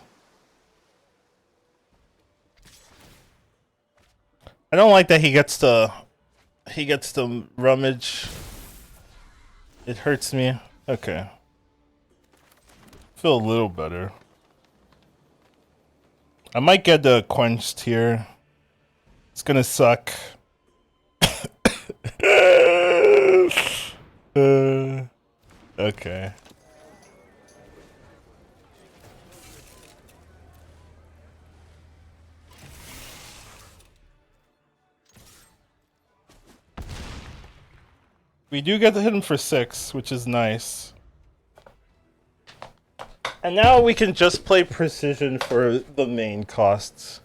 I don't like that he gets the rummage. It hurts me. Okay. Feel a little better. I might get the quenched here. It's gonna suck. Okay. We do get to hit him for 6, which is nice. And now we can just play precision for the main costs.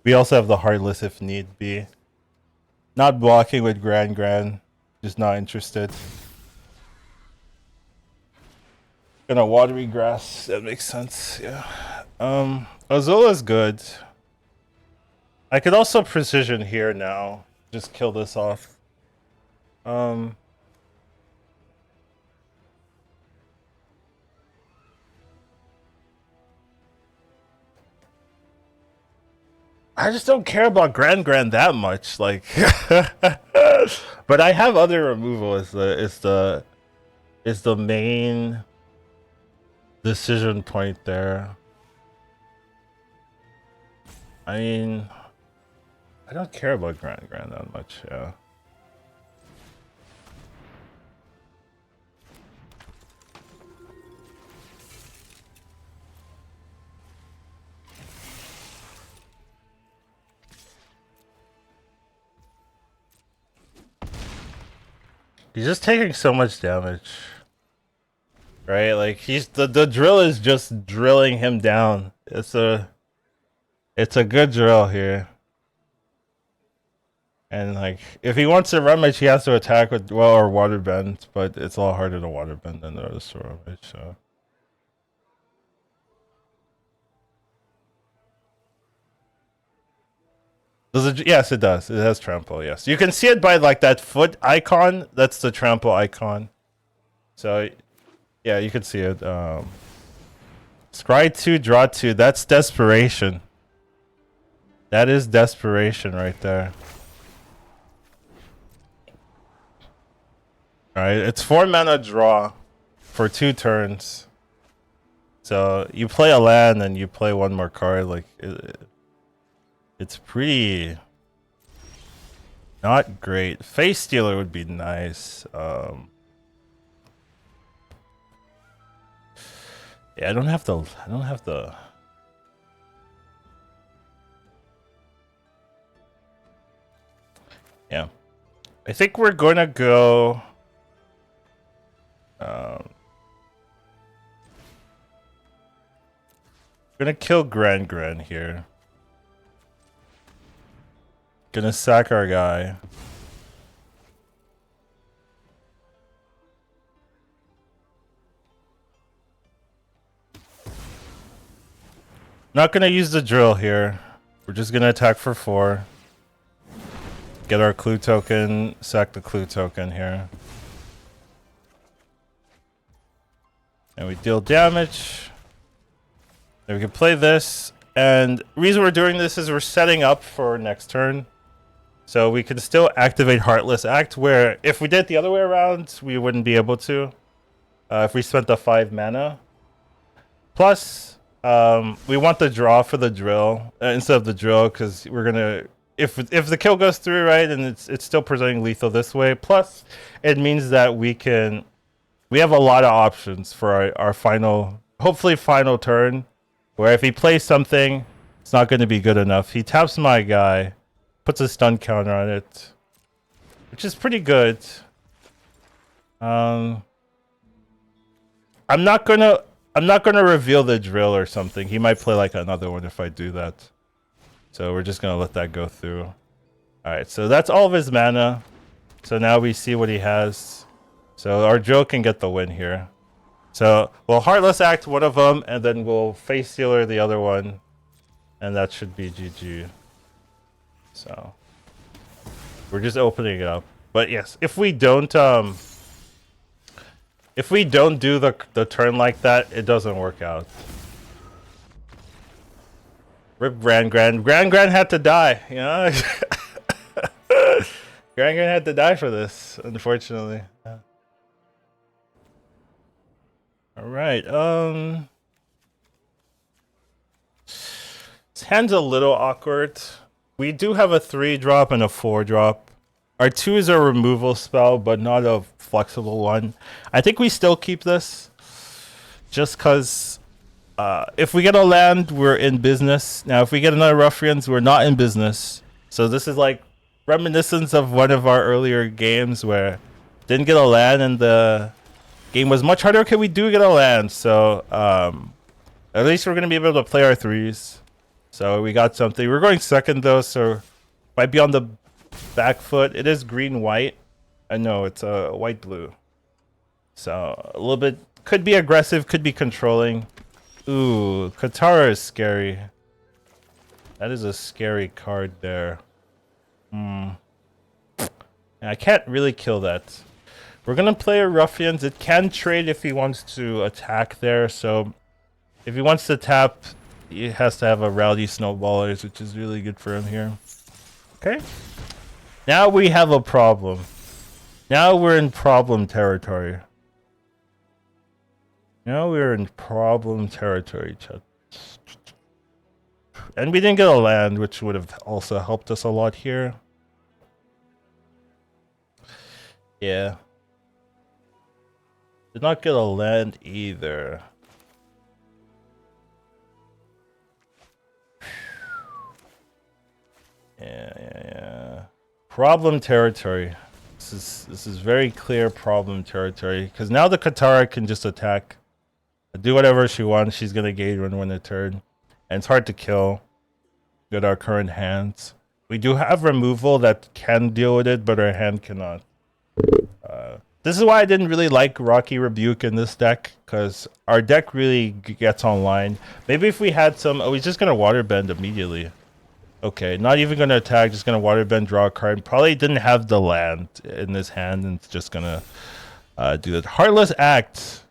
We also have the heartless if need be. Not blocking with Gran. Just not interested. Gonna watery grass. That makes sense. Yeah. Ozola's good. I could also precision here now. Just kill this off. I just don't care about Gran that much, like. But I have other removal as the main decision point there. I mean, I don't care about Gran that much, yeah. He's just taking so much damage. Right? Like he's the drill is just drilling him down. It's a good drill here. And like if he wants to rummage, he has to attack with or water bend, but it's a lot harder to water bend than there is to rummage, so. Does it? Yes, it does. It has trample. Yes, you can see it by like that foot icon. That's the trample icon. So, yeah, you can see it. Scry 2, draw 2. That's desperation. That is desperation right there. All right, it's 4 mana draw for 2 turns. So you play a land and you play 1 more card. Like it's pretty not great. Face Stealer would be nice. Yeah, I don't have to. Yeah, I think we're gonna go. Gonna kill Gran here. Gonna sack our guy. Not gonna use the drill here. We're just gonna attack for 4. Get our clue token, sack the clue token here. And we deal damage. And we can play this. And the reason we're doing this is we're setting up for next turn. So we can still activate Heartless Act, where if we did it the other way around, we wouldn't be able to. If we spent the 5 mana. Plus, we want the draw for the drill instead of the drill, because we're gonna if the kill goes through, right, and it's still presenting lethal this way. Plus, it means that we have a lot of options for our final, hopefully final turn, where if he plays something, it's not going to be good enough. He taps my guy, puts a stun counter on it, which is pretty good. I'm not gonna reveal the drill or something. He might play like another one if I do that. So we're just gonna let that go through. Alright, so that's all of his mana. So now we see what he has. So our drill can get the win here. So we'll Heartless Act one of them, and then we'll Face Stealer the other one. And that should be GG. So we're just opening it up. But yes, if we don't do the turn like that, it doesn't work out. Rip Gran had to die, you know? You're gonna have to die for this, unfortunately. All right. This hand's a little awkward. We do have a 3-drop and a 4-drop. Our 2 is a removal spell, but not a flexible one. I think we still keep this, just because if we get a land, we're in business. Now, if we get another Ruffians, we're not in business. So this is like reminiscence of one of our earlier games where didn't get a land and the game was much harder. Okay, we do get a land, so at least we're gonna be able to play our 3s. So we got something. We're going second though, so might be on the back foot. It is green-white. I know it's a white-blue. So a little bit could be aggressive, could be controlling. Ooh, Katara is scary. That is a scary card there. I can't really kill that. We're gonna play a Ruffians. It can trade if he wants to attack there, so if he wants to tap, he has to have a Rowdy Snowballers, which is really good for him here. Okay. Now we have a problem. Now we're in problem territory. Now we're in problem territory, chat. And we didn't get a land, which would have also helped us a lot here. Yeah. Did not get a land either. Yeah. Problem territory. This is very clear problem territory, because now the Katara can just attack, do whatever she wants. She's gonna gauge when a turn, and it's hard to kill with our current hands. We do have removal that can deal with it, but our hand cannot. This is why I didn't really like Rocky Rebuke in this deck, because our deck really gets online. Maybe if we had some... Oh, he's just going to Waterbend immediately. Okay, not even going to attack, just going to Waterbend, draw a card. Probably didn't have the land in his hand, and it's just going to do it. Heartless Act.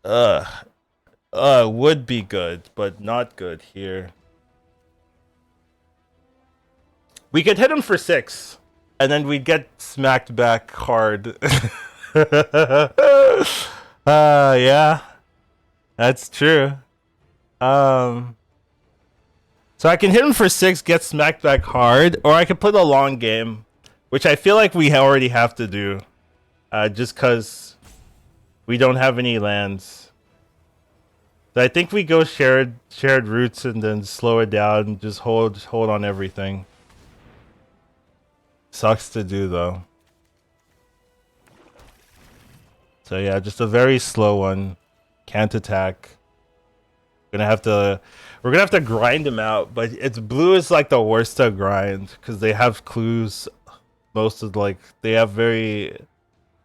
Would be good, but not good here. We could hit him for 6. And then we'd get smacked back hard. Yeah. That's true. So I can hit him for 6, get smacked back hard, or I could play the long game, which I feel like we already have to do. Just because we don't have any lands. So I think we go shared roots and then slow it down and just hold on everything. Sucks to do though. So yeah, just a very slow one. Can't attack. We're gonna have to grind him out, but it's blue is like the worst to grind because they have clues. Most of they have very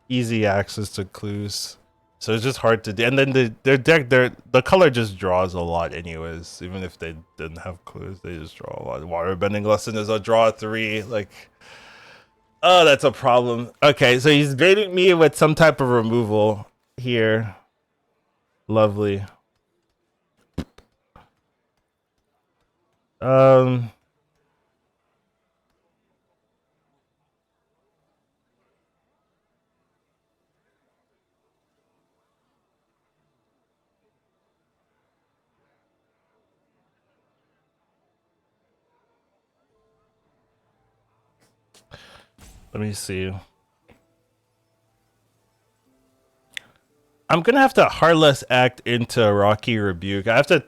easy access to clues. So it's just hard to do. And then their deck, the color just draws a lot anyways. Even if they didn't have clues, they just draw a lot. Waterbending Lesson is a draw 3, oh, that's a problem. Okay, so he's baiting me with some type of removal here. Lovely. Let me see. I'm gonna have to Heartless Act into Rocky Rebuke. I have to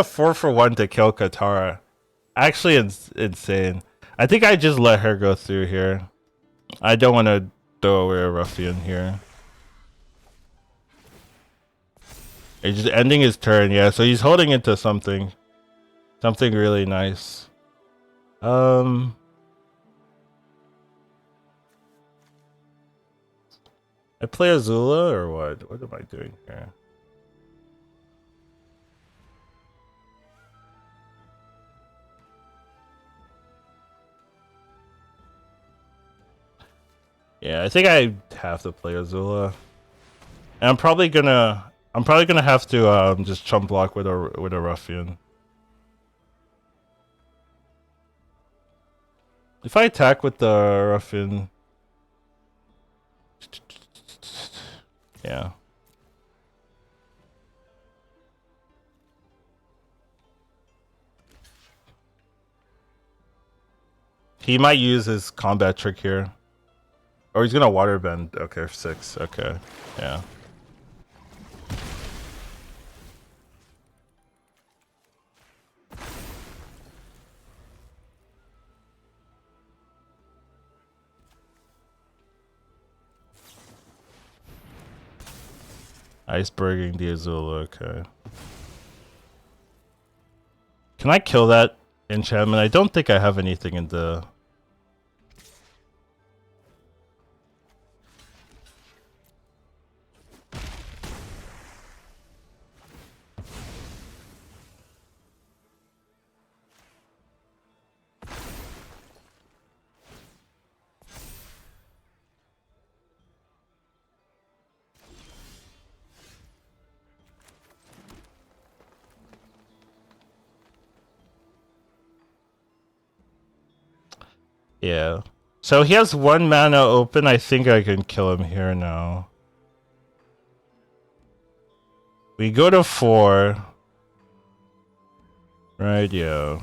4 for 1 to kill Katara. Actually, it's insane. I think I just let her go through here. I don't want to throw away a Ruffian here. He's just ending his turn, yeah. So he's holding into something really nice. I play Azula or what? What am I doing here? Yeah, I think I have to play Azula. And I'm probably gonna have to just chump block with a Ruffian. If I attack with the ruffian, yeah. He might use his combat trick here. Or he's gonna water bend. Okay, 6. Okay. Yeah. Iceberging the Azula, okay. Can I kill that enchantment? I don't think I have anything in the... Yeah. So he has 1 mana open. I think I can kill him here now. We go to 4. Right, yeah.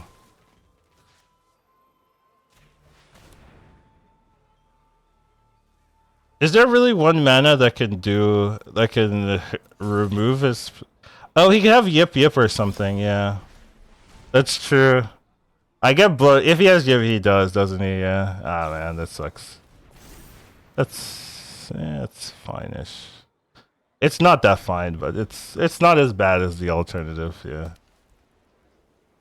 Is there really 1 mana that can do... that can remove his... Oh, he can have Yip Yip or something, yeah. That's true. I get blood. If he has Yip, he does, doesn't he? Yeah. Ah, man, that sucks. That's... yeah, it's fine-ish. It's not that fine, but it's not as bad as the alternative, yeah.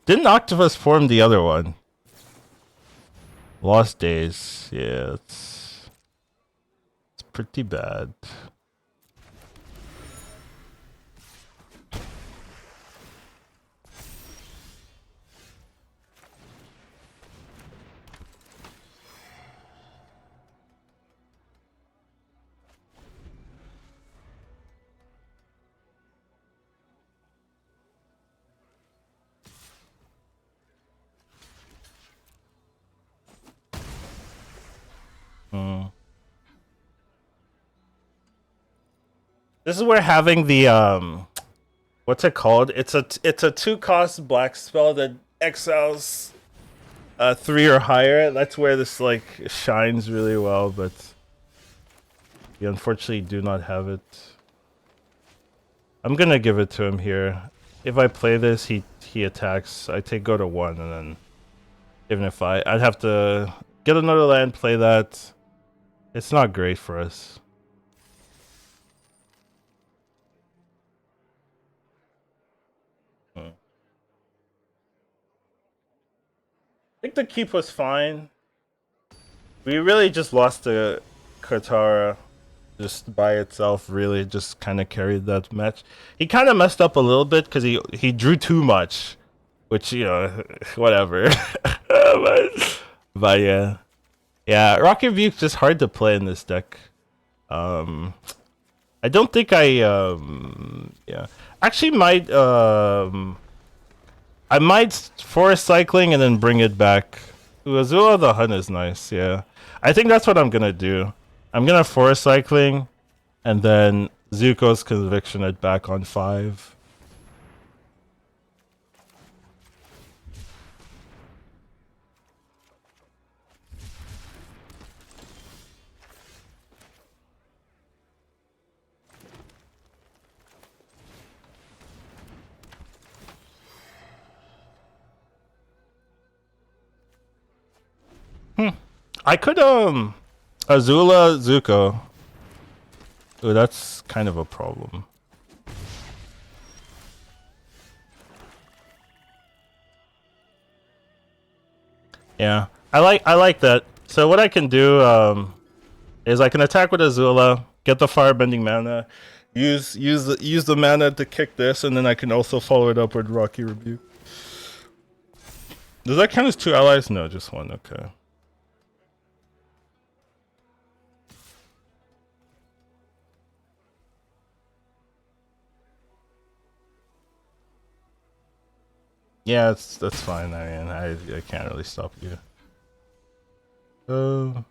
Didn't Octopus form the other one? Lost Days, yeah, it's pretty bad. This is where having the what's it called? It's a 2-cost black spell that exiles 3 or higher. That's where this like shines really well, but you unfortunately do not have it. I'm gonna give it to him here. If I play this, he attacks. I take go to 1, and then even if I'd have to get another land, play that. It's not great for us. I think the keep was fine. We really just lost to Katara just by itself, really just kind of carried that match. He kind of messed up a little bit because he drew too much, which, you know, whatever. but yeah. Yeah, Rocket Rebuke's just hard to play in this deck. I don't think yeah. Actually I might forest cycling and then bring it back. Azula the Hun is nice, yeah. I think that's what I'm gonna do. I'm gonna forest cycling and then Zuko's Conviction it back on 5. I could Azula Zuko. Ooh, that's kind of a problem. Yeah. I like that. So what I can do is I can attack with Azula, get the firebending mana, use the mana to kick this, and then I can also follow it up with Rocky Rebuke. Does that count as 2 allies? No, just 1, okay. Yeah, that's fine. I mean, I can't really stop you. I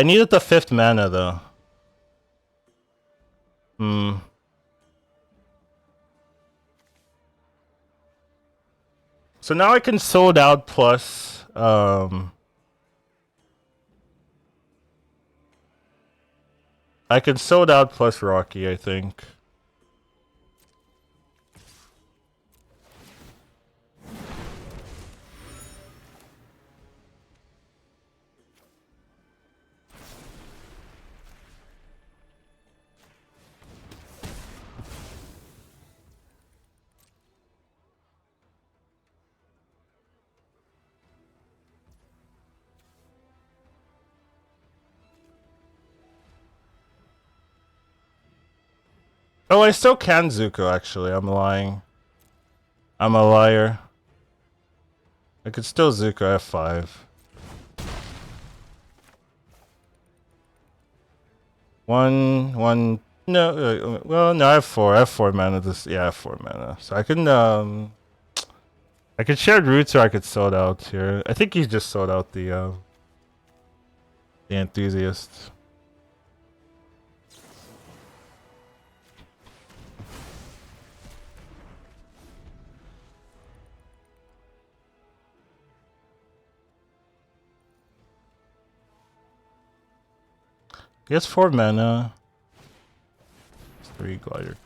needed the 5th mana though. So now I can sold out plus I can sold out plus Rocky, I think. Oh, I still can Zuko, actually. I'm lying. I'm a liar. I could still Zuko F5. One. No, well, no, I have 4. I have 4 mana. Yeah, I have 4 mana. So I can share roots or I could sold out here. I think he just sold out the enthusiast. He has 4 mana. 3 glider.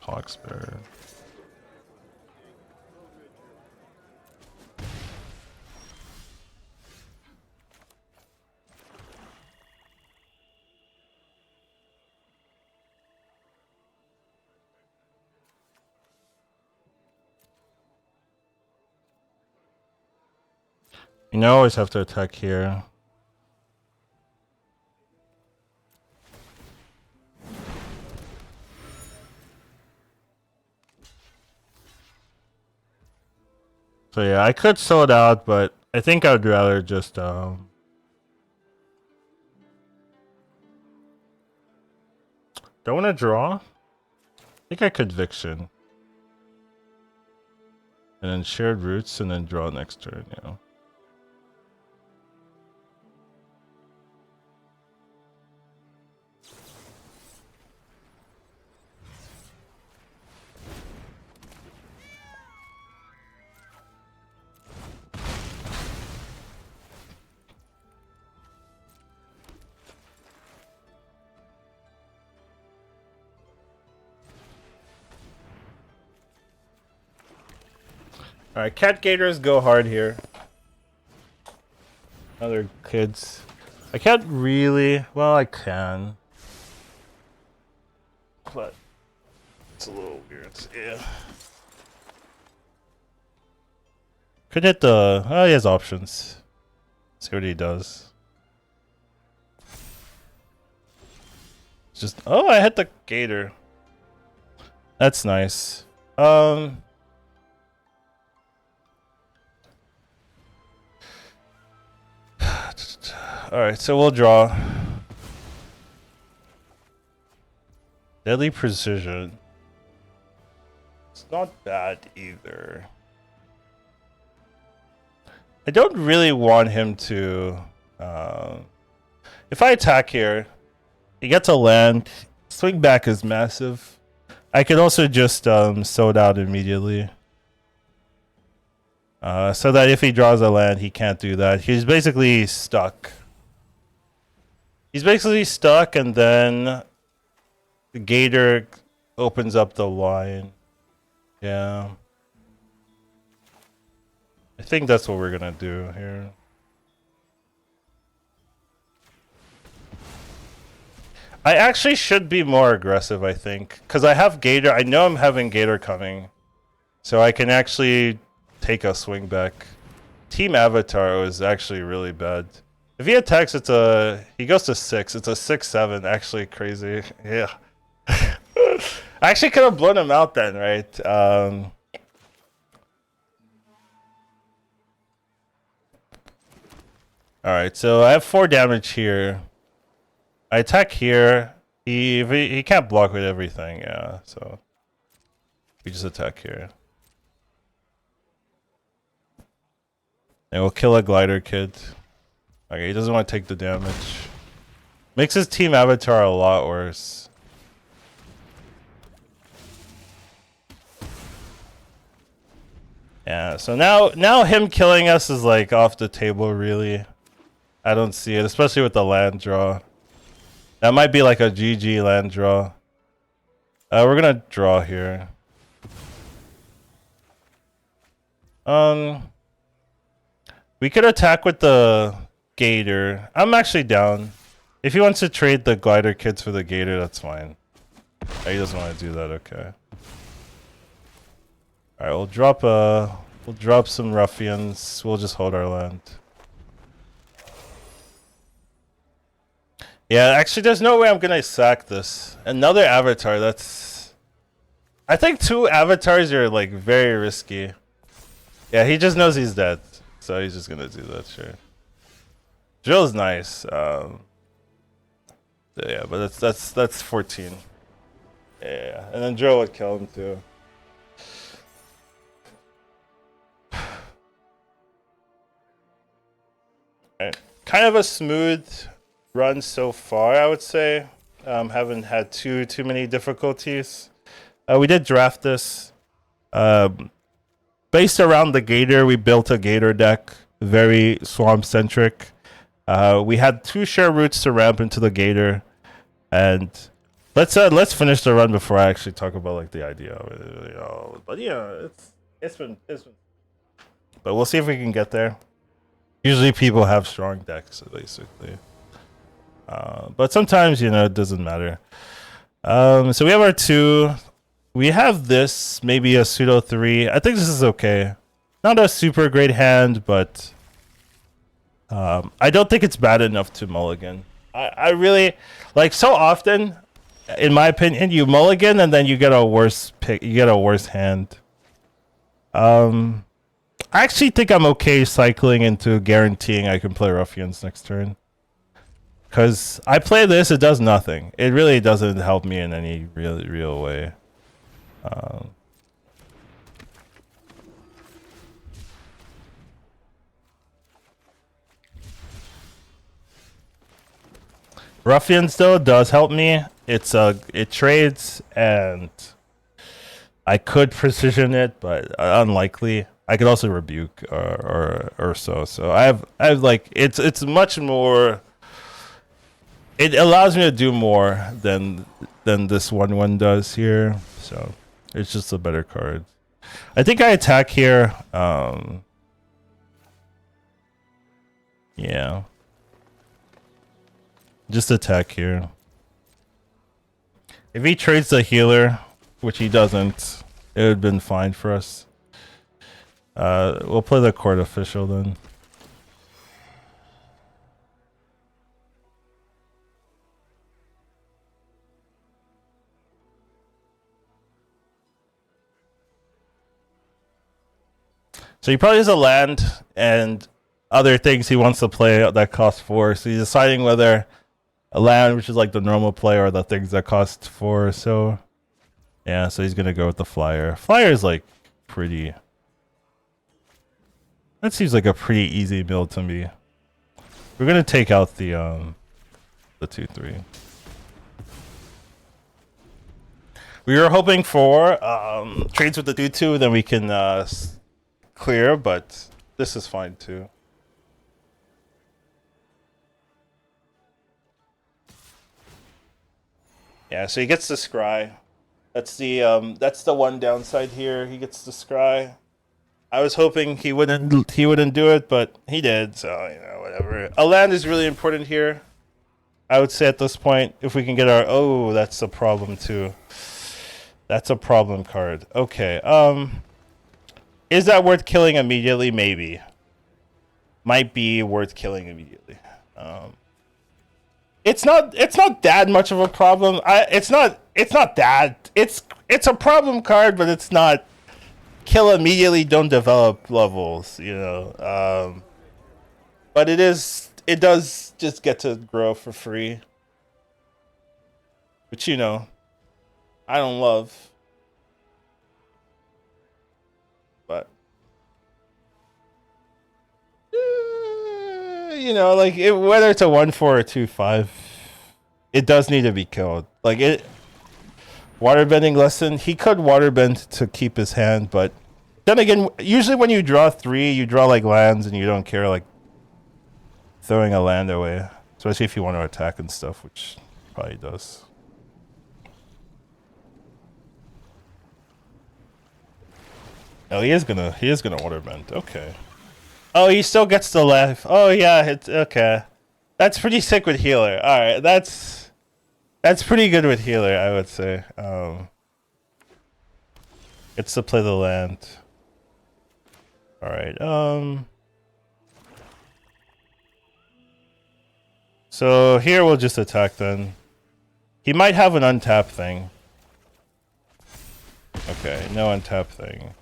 Hawksbear. You know, always have to attack here. So yeah, I could sold out, but I think I'd rather just don't want to draw. I think I could Viction. And then shared roots and then draw next turn, you know. Alright, Cat-Gators go hard here. Other kids. I can't really... Well, I can. But... It's a little weird. Yeah. Could hit the... Oh, he has options. See what he does. Just... Oh, I hit the Gator. That's nice. Alright, so we'll draw. Deadly Precision. It's not bad either. I don't really want him to... if I attack here, he gets a land. Swing back is massive. I could also just sold out immediately. So that if he draws a land, he can't do that. He's basically stuck. He's basically stuck, and then the Gator opens up the line. Yeah. I think that's what we're gonna do here. I actually should be more aggressive, I think. Because I have Gator. I know I'm having Gator coming. So I can actually take a swing back. Team Avatar was actually really bad. If he attacks, it's a... He goes to 6. It's a 6-7. Actually crazy. Yeah. I actually could have blown him out then, right? Alright, so I have 4 damage here. I attack here. He can't block with everything, yeah, so we just attack here. And we'll kill a glider kid. Okay, he doesn't want to take the damage. Makes his team avatar a lot worse. Yeah, so now him killing us is like off the table, really. I don't see it, especially with the land draw. That might be like a GG land draw. We're gonna draw here. We could attack with the Gator. I'm actually down. If he wants to trade the glider kids for the Gator, that's fine. Oh, he doesn't want to do that, okay. Alright, we'll drop some ruffians. We'll just hold our land. Yeah, actually there's no way I'm gonna sack this. Another avatar, that's... I think 2 avatars are like very risky. Yeah, he just knows he's dead. So he's just gonna do that, sure. Drill's nice. Yeah, but that's 14. Yeah, and then drill would kill him too. Right. Kind of a smooth run so far, I would say. Haven't had too many difficulties. We did draft this. Based around the Gator, we built a Gator deck, very swamp centric. We had 2 share routes to ramp into the Gator, and let's finish the run before I actually talk about like the idea of it. You know. But yeah, it's been. But we'll see if we can get there. Usually people have strong decks, basically. But sometimes, you know, it doesn't matter. So we have our 2. We have this, maybe a pseudo 3. I think this is okay. Not a super great hand, but I don't think it's bad enough to mulligan. I really, like, so often, in my opinion, you mulligan and then you get a worse pick. You get a worse hand. I actually think I'm okay cycling into guaranteeing I can play ruffians next turn. Because I play this, it does nothing. It really doesn't help me in any real way. Ruffians though does help me. It trades and I could precision it, but unlikely. I could also rebuke or so. So I have like it's much more. It allows me to do more than this 1/1 does here. So it's just a better card. I think I attack here. Yeah. Just attack here. If he trades the healer, which he doesn't, it would have been fine for us. We'll play the court official then. So he probably has a land and other things he wants to play that cost 4. So he's deciding whether a land, which is like the normal play, or the things that cost 4. So yeah, so he's gonna go with the flyer. Flyer is like pretty. That seems like a pretty easy build to me. We're gonna take out the 2/3. We were hoping for trades with the 2/2, then we can clear, but this is fine too. Yeah, so he gets the scry. That's the one downside here. He gets the scry. I was hoping he wouldn't do it, but he did. So you know, whatever. A land is really important here. I would say at this point, if we can get our that's a problem too. That's a problem card. Okay. Is that worth killing immediately? Maybe. Might be worth killing immediately. It's not that much of a problem. It's not that. It's a problem card, but it's not kill immediately, don't develop levels, you know. But it is it does just get to grow for free, which you know I don't love, but you know, like whether it's a 1/4 or 2/5, it does need to be killed. Like it, waterbending lesson. He could waterbend to keep his hand, but then again, usually when you draw 3, you draw like lands, and you don't care like throwing a land away, especially if you want to attack and stuff, which probably does. Oh, he is gonna waterbend. Okay. Oh, he still gets the life. Oh yeah, it's okay. That's pretty sick with healer. All right, that's pretty good with healer, I would say. It's to play the land. All right. So here we'll just attack then. He might have an untap thing. Okay, no untap thing.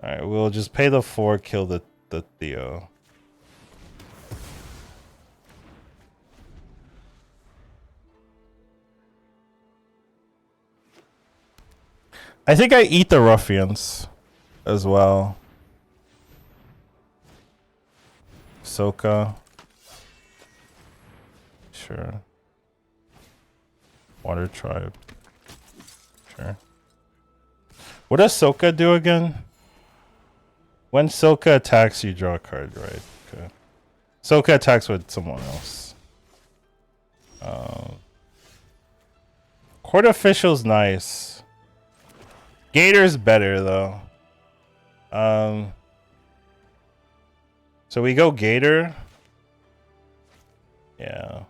All right, we'll just pay the 4, kill the Theo. I think I eat the ruffians as well. Soka. Sure. Water tribe. Sure. What does Soka do again? When Soka attacks, you draw a card, right? Okay. Soka attacks with someone else. Court official's nice. Gator's better though. So we go Gator. Yeah.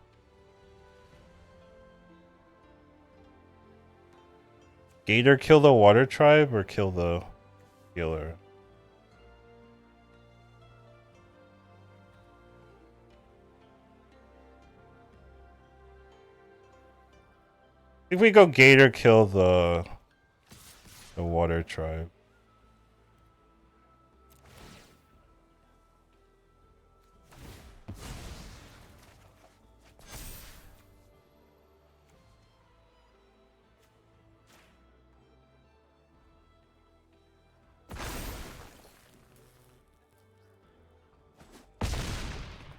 Gator kill the water tribe or kill the healer? If we go Gator, kill the water tribe.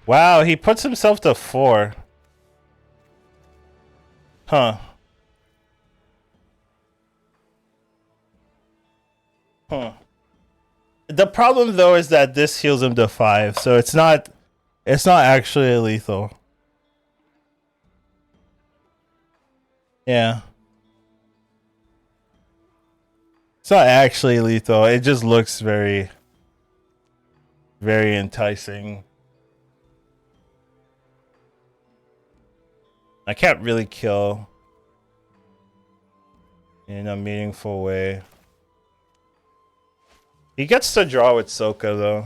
Wow, he puts himself to 4. Huh. Huh. The problem though is that this heals him to 5, so it's not actually lethal. Yeah. It's not actually lethal. It just looks very enticing. I can't really kill in a meaningful way. He gets to draw with Soka though.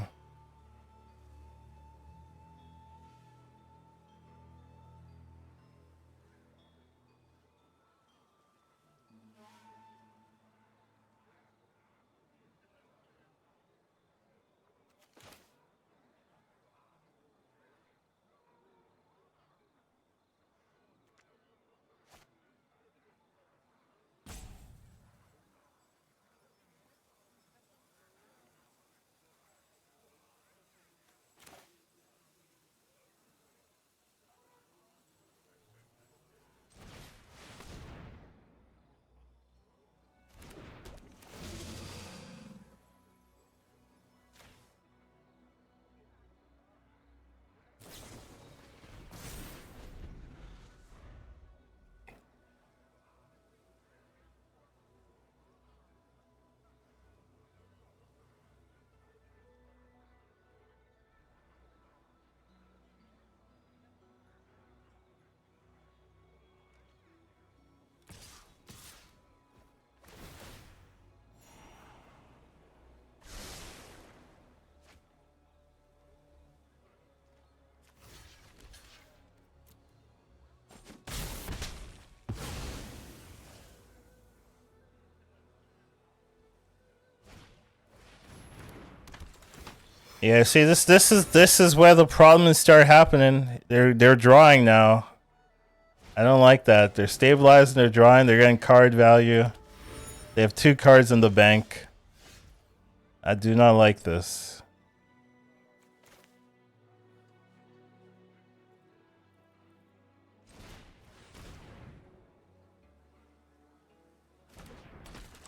Yeah, see this is where the problems start happening. They're drawing now. I don't like that. They're stabilizing, they're drawing, they're getting card value. They have 2 cards in the bank. I do not like this.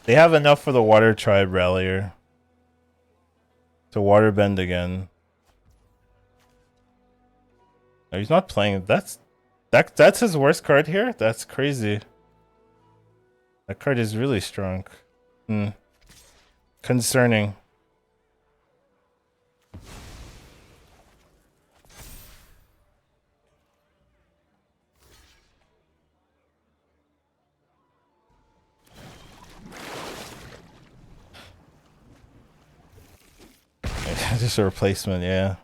They have enough for the Water Tribe Rallier to Waterbend again. No, he's not playing. That's his worst card here? That's crazy. That card is really strong. Concerning. Just a replacement, yeah.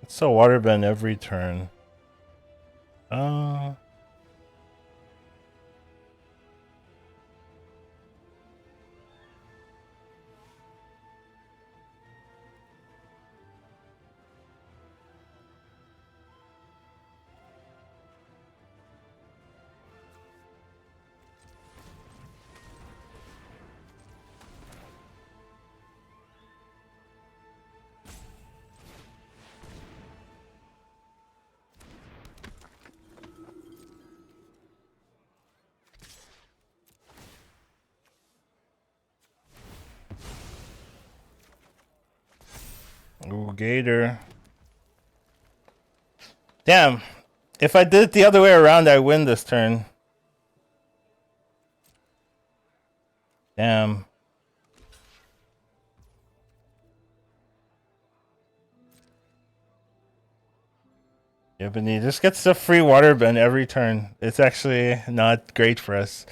It's a Waterbend every turn. Ooh, Gator. Damn. If I did it the other way around, I win this turn. Damn. Yeah, but he just gets the free Waterbend every turn. It's actually not great for us.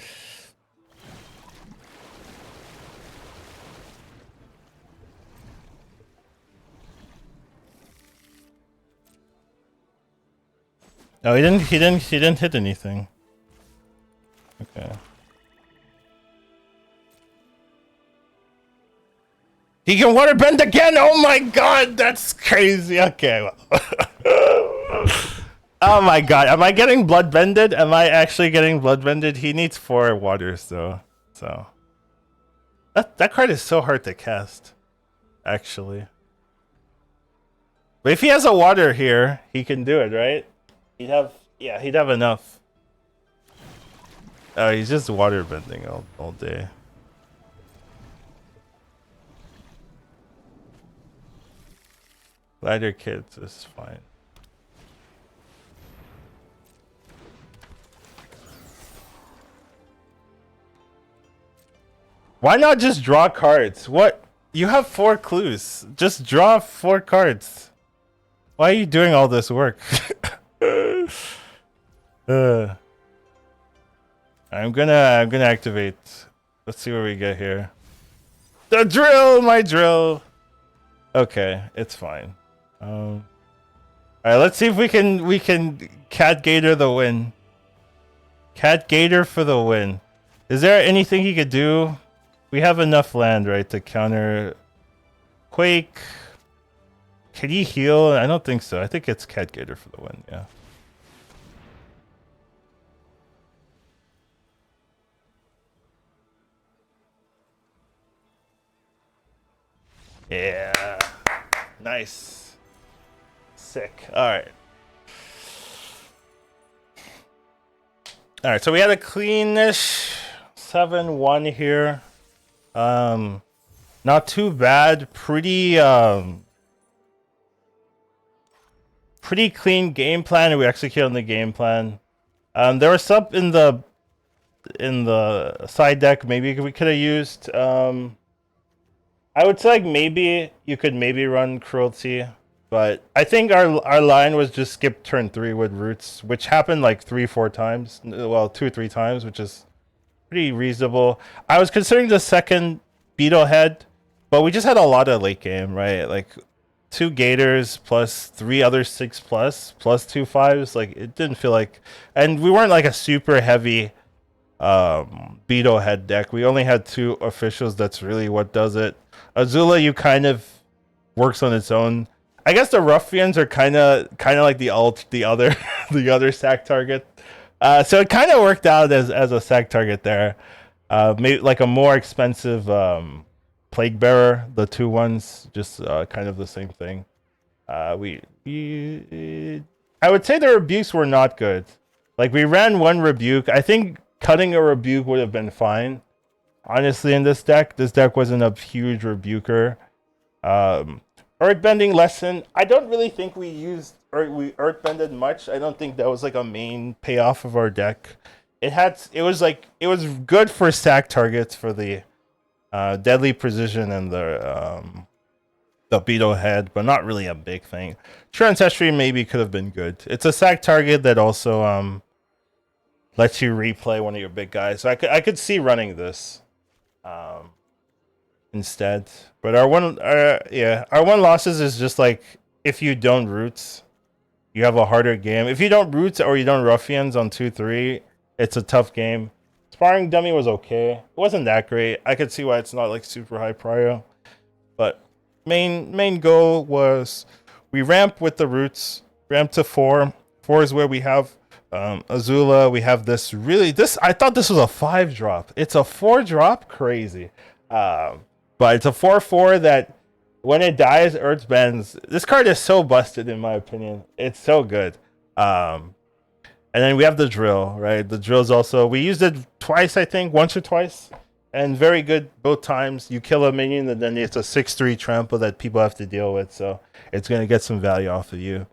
Oh, he didn't hit anything. Okay. He can Waterbend again! Oh my god, that's crazy. Okay. Oh my god, am I getting Bloodbended? Am I actually getting Bloodbended? He needs 4 waters though, so. That card is so hard to cast, actually. But if he has a water here, he can do it, right? He'd have enough. Oh, he's just water bending all day. Glider kids is fine. Why not just draw cards? What? You have 4 clues. Just draw 4 cards. Why are you doing all this work? I'm gonna activate. Let's see what we get here. The drill, my drill. Okay, it's fine. All right, let's see if we can Cat-Gator the win. Cat-Gator for the win. Is there anything he could do? We have enough land, right, to counter Quake. Can he heal? I don't think so. I think it's Cat-Gator for the win, yeah. Yeah. Nice. Sick. All right. All right. So we had a cleanish 7-1 here. Not too bad. Pretty clean game plan, and we executed on the game plan. There was some in the side deck maybe we could have used. I would say like maybe you could maybe run cruelty, but I think our line was just skip turn 3 with roots, which happened like 3-4 times. Well, 2-3 times, which is pretty reasonable. I was considering the second beetle head, but we just had a lot of late game, right? Like 2 gators plus 3 other 6+ plus 2 5s. Like it didn't feel like, and we weren't like a super heavy beetle head deck. We only had 2 officials. That's really what does it. Azula, you kind of works on its own. I guess the ruffians are kind of like the other the other sack target. So it kind of worked out as a sack target there. Maybe like a more expensive plague bearer. The 2 ones, just kind of the same thing. I would say the rebukes were not good. Like we ran 1 rebuke. I think cutting a rebuke would have been fine. Honestly, in this deck wasn't a huge rebuker. Earthbending lesson. I don't really think we earthbended much. I don't think that was like a main payoff of our deck. It was good for stack targets for the deadly precision and the beetle head, but not really a big thing. True Ancestry maybe could have been good. It's a sack target that also lets you replay one of your big guys. So I could see running this instead. But our one losses is just like if you don't roots, you have a harder game. If you don't roots or you don't ruffians on 2-3, it's a tough game. Sparring dummy was okay. It wasn't that great. I could see why it's not like super high prio. But main goal was we ramp with the roots, ramp to 4. 4 is where we have Azula. We have this I thought this was a 5 drop. It's a 4 drop, crazy. But it's a 4/4 that when it dies, Earth bends. This card is so busted in my opinion. It's so good. And then we have the drill, right? The drill's also, we used it twice, I think, once or twice, and very good both times. You kill a minion, and then it's a 6/3 trample that people have to deal with, so it's gonna get some value off of you.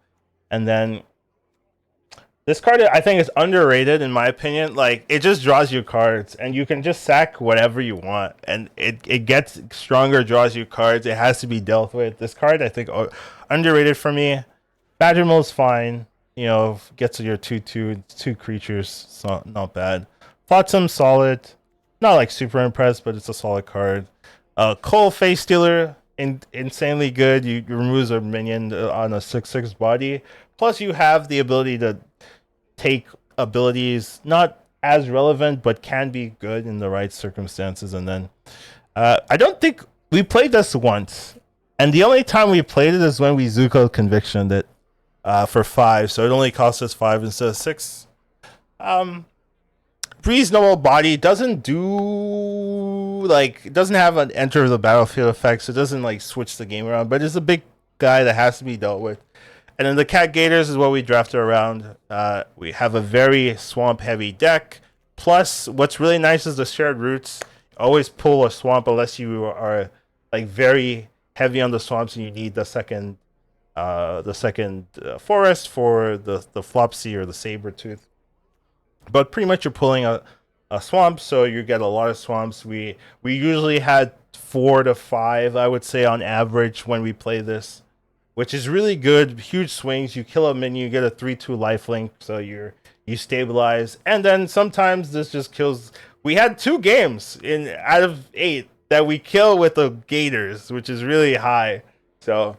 And then this card, I think, is underrated in my opinion. Like, it just draws you cards, and you can just sack whatever you want, and it gets stronger, draws you cards. It has to be dealt with. This card, I think, underrated for me. Badgermill's fine. You know, gets your 2 creatures, so not bad. Flotsam, solid. Not like super impressed, but it's a solid card. Cole Face Stealer, insanely good. You remove a minion on a 6/6 body. Plus, you have the ability to take abilities not as relevant, but can be good in the right circumstances. And then I don't think we played this once, and the only time we played it is when we Zuko Conviction it for 5, so it only cost us 5 instead of 6. Breeze normal body doesn't have an enter the battlefield effect, so it doesn't like switch the game around, but it's a big guy that has to be dealt with. And then the Cat-Gators is what we drafted around. We have a very swamp-heavy deck. Plus, what's really nice is the shared roots. Always pull a swamp unless you are like very heavy on the swamps and you need the second forest for the Flopsy or the Sabertooth. But pretty much you're pulling a swamp, so you get a lot of swamps. We usually had 4 to 5, I would say, on average when we play this, which is really good. Huge swings. You kill a minion, you get a 3/2 lifelink, so you stabilize. And then sometimes this just kills. We had 2 games out of 8 that we kill with the Gators, which is really high. So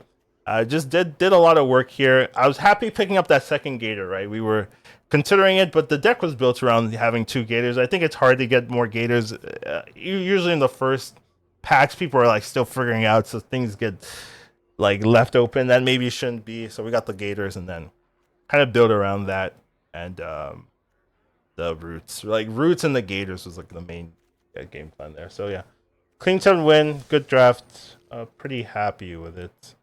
just did a lot of work here. I was happy picking up that second Gator, right? We were considering it, but the deck was built around having 2 Gators. I think it's hard to get more Gators. Usually in the first packs, people are like still figuring out, so things get like left open that maybe shouldn't be. So we got the Gators and then kind of build around that. And the roots and the Gators was like the main game plan there. So yeah, clean 7 win, good draft. Pretty happy with it.